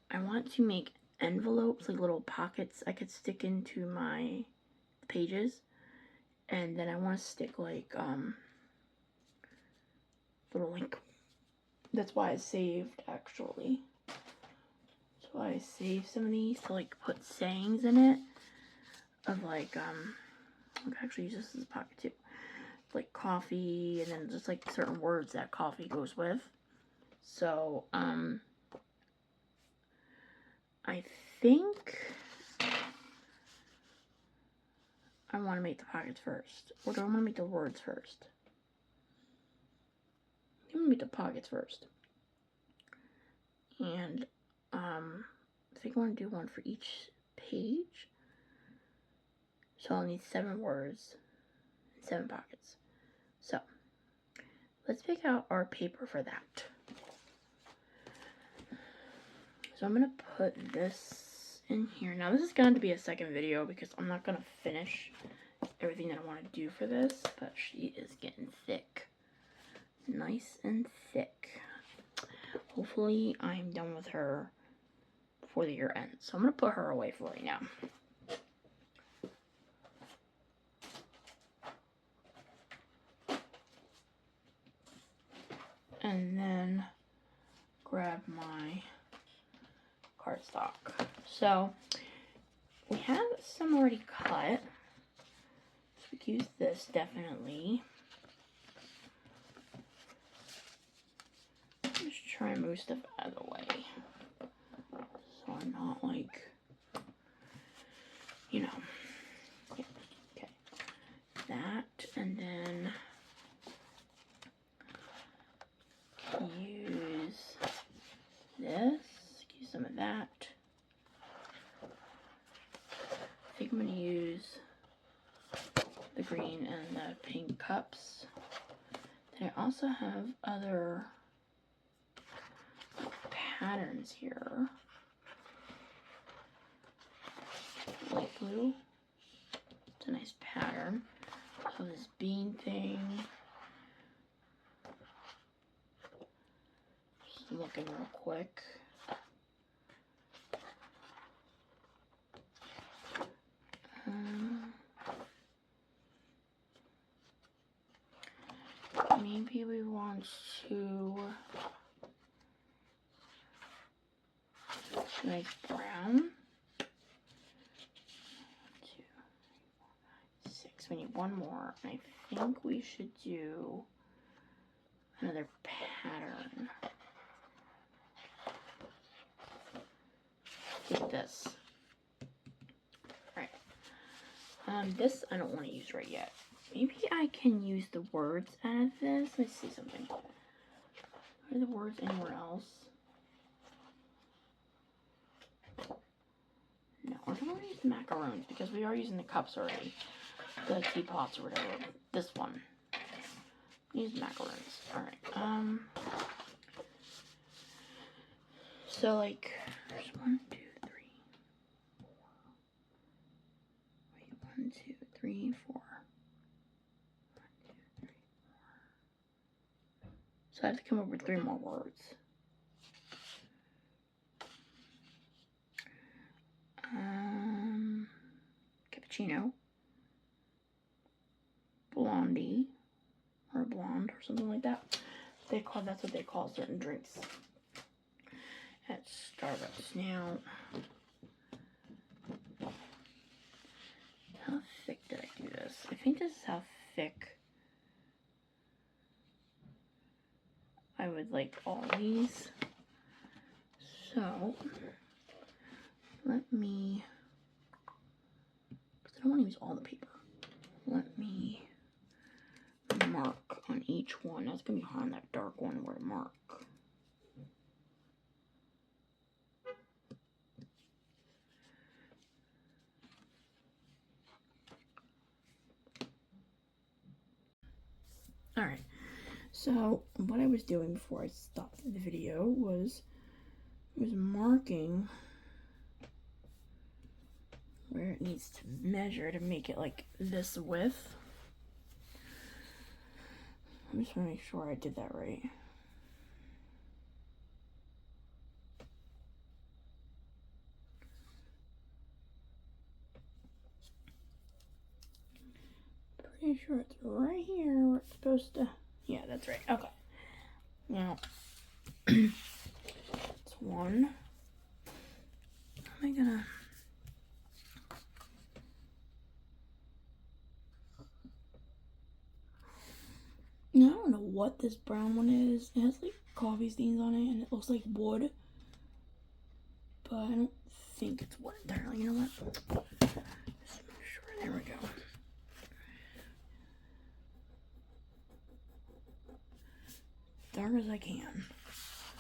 I want to make envelopes, like little pockets I could stick into my pages. And then I want to stick like little that's why I saved, actually. That's why I saved some of these to like put sayings in it of like I can actually use this as a pocket too, like coffee, and then just like certain words that coffee goes with. So I think I want to make the pockets first, or do I want to make the words first? I'm gonna make the pockets first. And I think I want to do one for each page. So I'll need 7 words and 7 pockets. So let's pick out our paper for that. So I'm gonna put this in here. Now this is going to be a second video because I'm not gonna finish everything that I want to do for this, but she is getting thick. Nice and thick. Hopefully I'm done with her before the year ends. So I'm gonna put her away for right now. And then grab my cardstock. So we have some already cut. So we can use this definitely. Just try and move stuff out of the way. So I'm not like, you know. Yeah, okay. That, and then use this. Use some of that. I think I'm going to use the green and the pink cups. Then I also have other patterns here. Light blue. It's a nice pattern. So this bean thing. Just looking real quick. Maybe we want to nice brown. 2, 3, 4, 5, 6. We need one more. I think we should do another pattern. Take this. Alright. This I don't want to use right yet. Maybe I can use the words out of this. Let's see something. Are the words anywhere else? No, we're going to use the macaroons because we are using the cups already. The teapots or whatever. This one. Use macaroons. Alright. So like, there's 1, 2, 3, 4. Wait, 1, 2, 3, 4. So I have to come up with 3 more words. Cappuccino, blondie, or blonde, or something like that. That's what they call certain drinks at Starbucks. Now, how thick did I do this? I think this is how thick I would like all these. So, let me, because I don't want to use all the paper. Let me mark on each one. That's going to be hard on that dark one where to mark. Alright, so what I was doing before I stopped the video was marking where it needs to measure to make it like this width. I'm just want to make sure I did that right. Pretty sure it's right here where it's supposed to. Yeah, that's right. Okay. Now, it's 1. How am I gonna? Now, I don't know what this brown one is. It has like coffee stains on it and it looks like wood. But I don't think it's wood entirely. You know what? Just make sure. There we go. Dark as I can.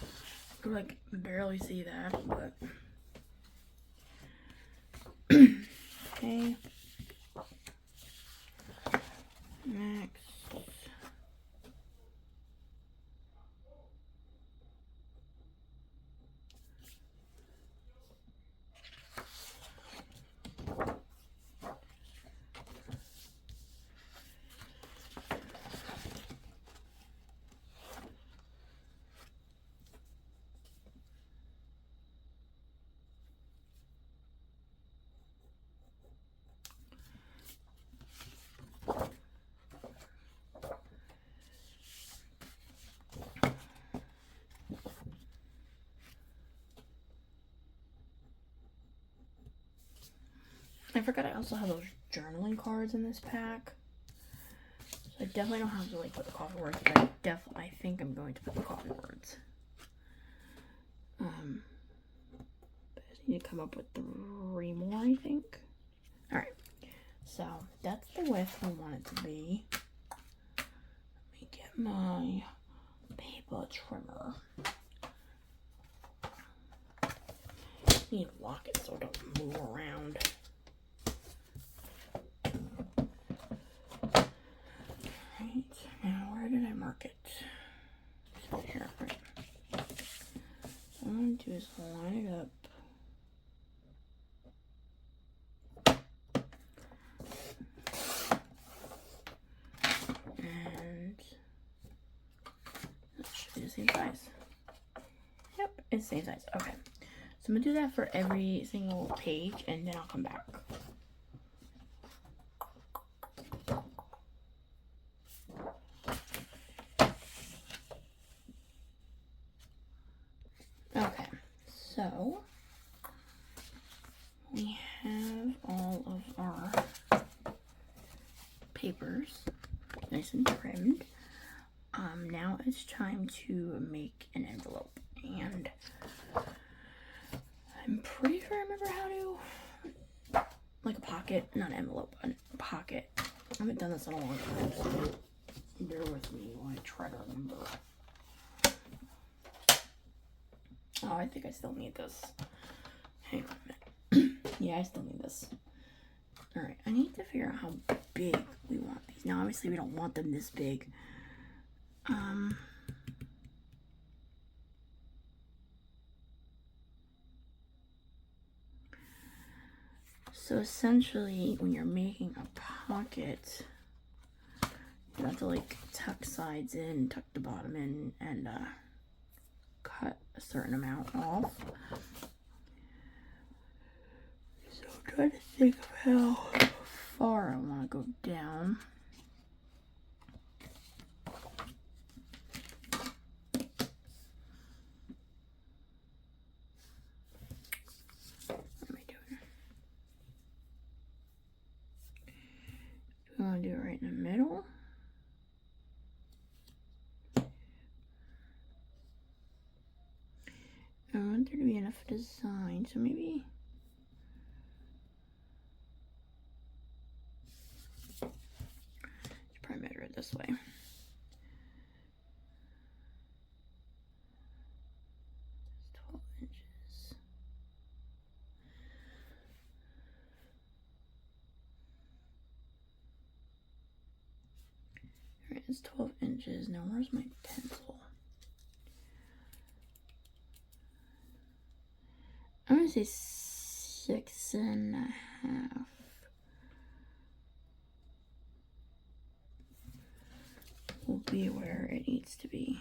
I could like barely see that, but okay. Next. forgot I also have those journaling cards in this pack. So I definitely don't have to like put the coffee words, but I think I'm going to put the coffee words. But I need to come up with 3 more, I think. Alright, so that's the width we want it to be. Let me get my paper trimmer. I need to lock it so it don't move around. Alright, now where did I mark it? It's right here, right? So what I'm going to do is line it up. And that should be the same size. Yep, it's the same size. Okay. So I'm going to do that for every single page, and then I'll come back. Okay, so we have all of our papers nice and trimmed. Now it's time to make an envelope, and I'm pretty sure I remember how to, like a pocket, not an envelope, a pocket. I haven't done this in a long time, so bear with me while I try to remember. Oh, I think I still need this. Hang on a minute. Yeah, I still need this. Alright, I need to figure out how big we want these. Now, obviously, we don't want them this big. So essentially, when you're making a pocket, you have to like tuck sides in, tuck the bottom in, and cut a certain amount off. So I'm trying to think of how far I want to go down. What am I doing? Do we want to do it right in the middle? I want there to be enough design, so maybe let's probably measure it this way. It's 12 inches. Alright, it's 12 inches. Now where's my pencil? I'm gonna say 6.5. Will be where it needs to be.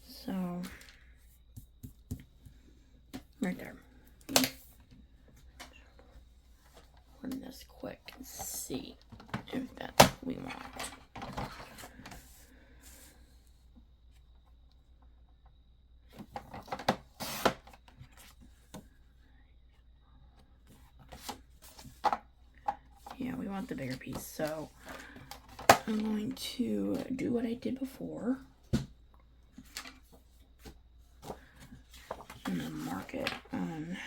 So, right there. Run this quick and see if that's what we want. Yeah, we want the bigger piece, so I'm going to do what I did before. I'm gonna mark it on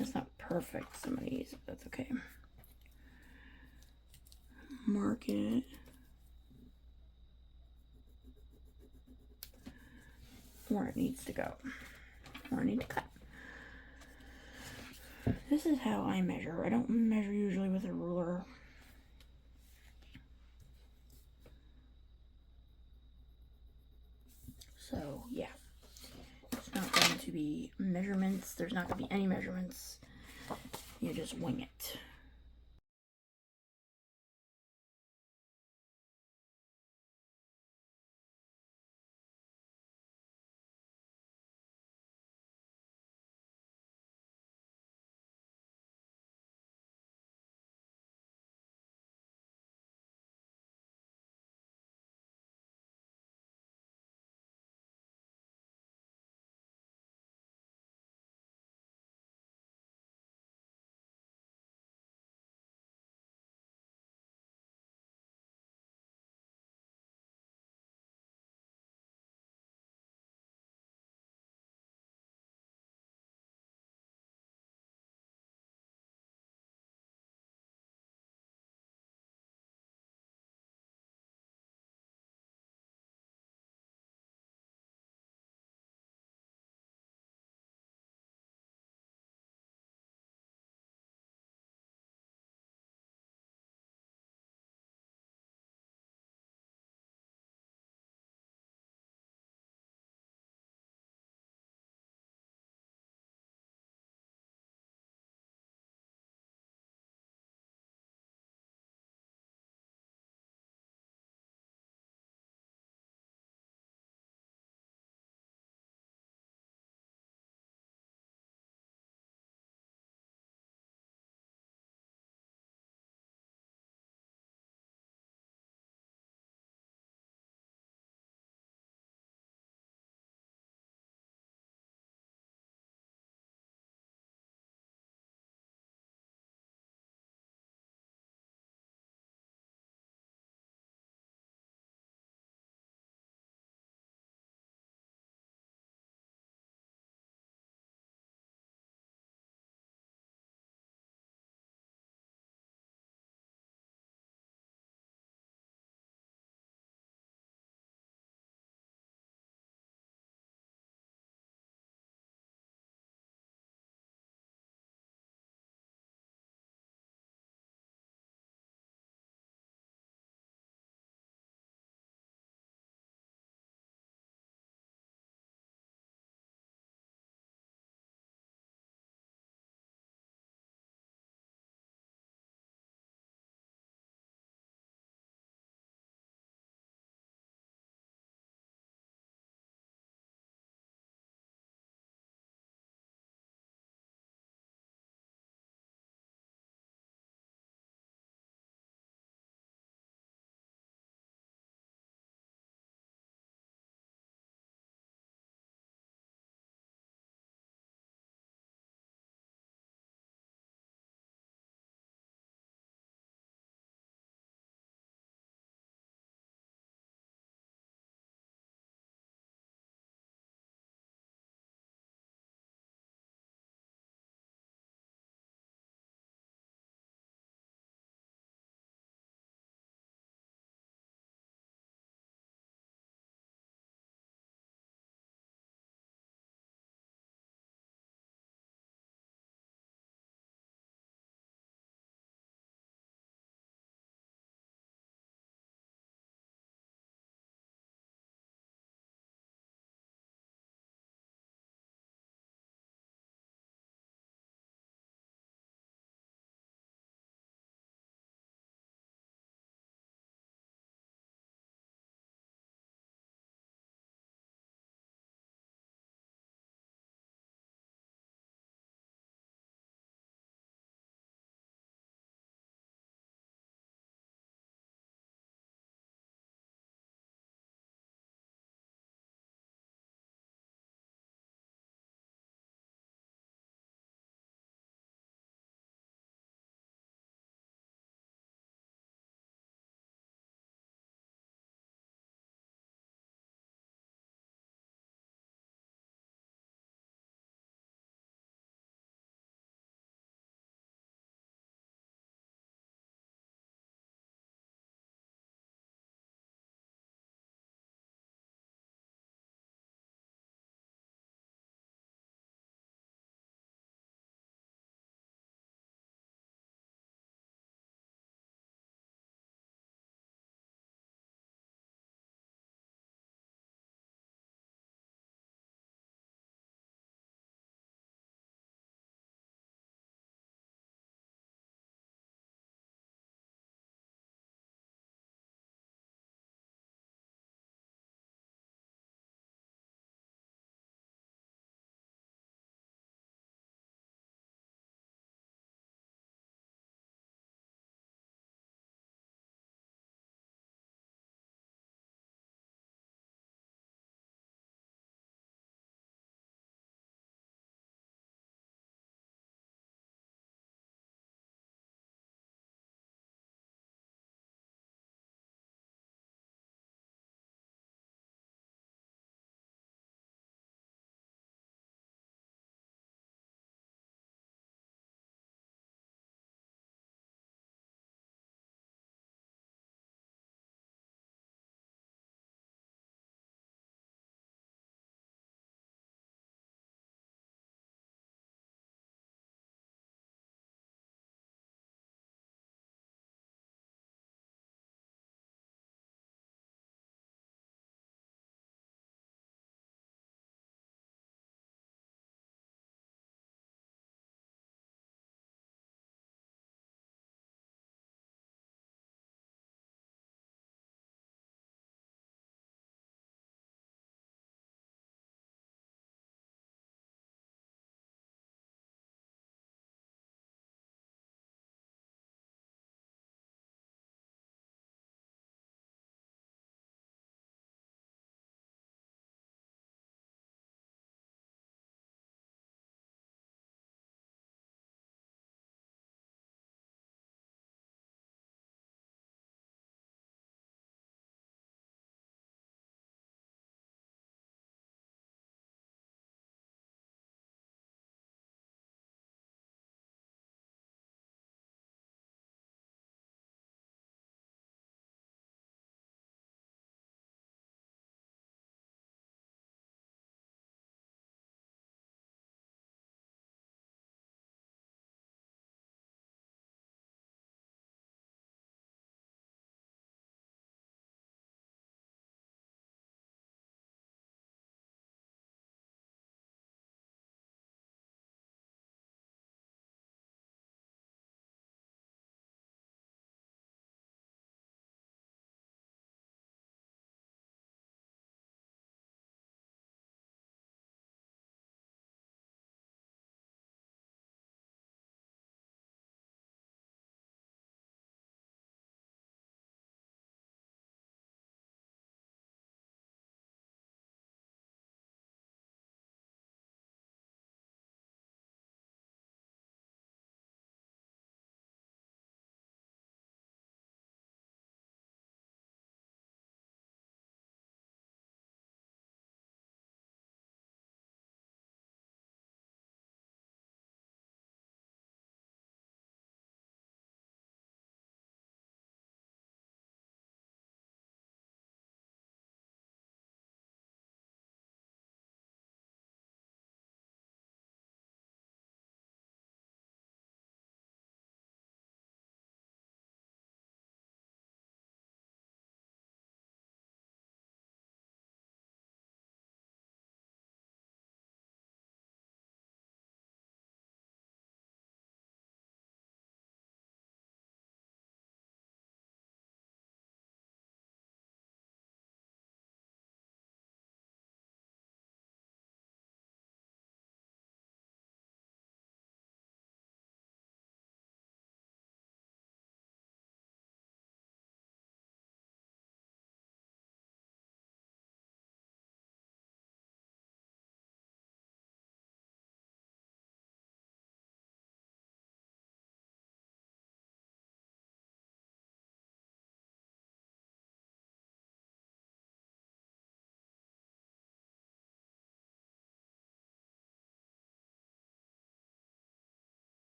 it's not perfect, some of these, but that's okay. Mark it where it needs to go, where I need to cut. This is how I measure. I don't measure usually with a ruler. So, yeah. It's not going to be measurements. There's not going to be any measurements. You just wing it.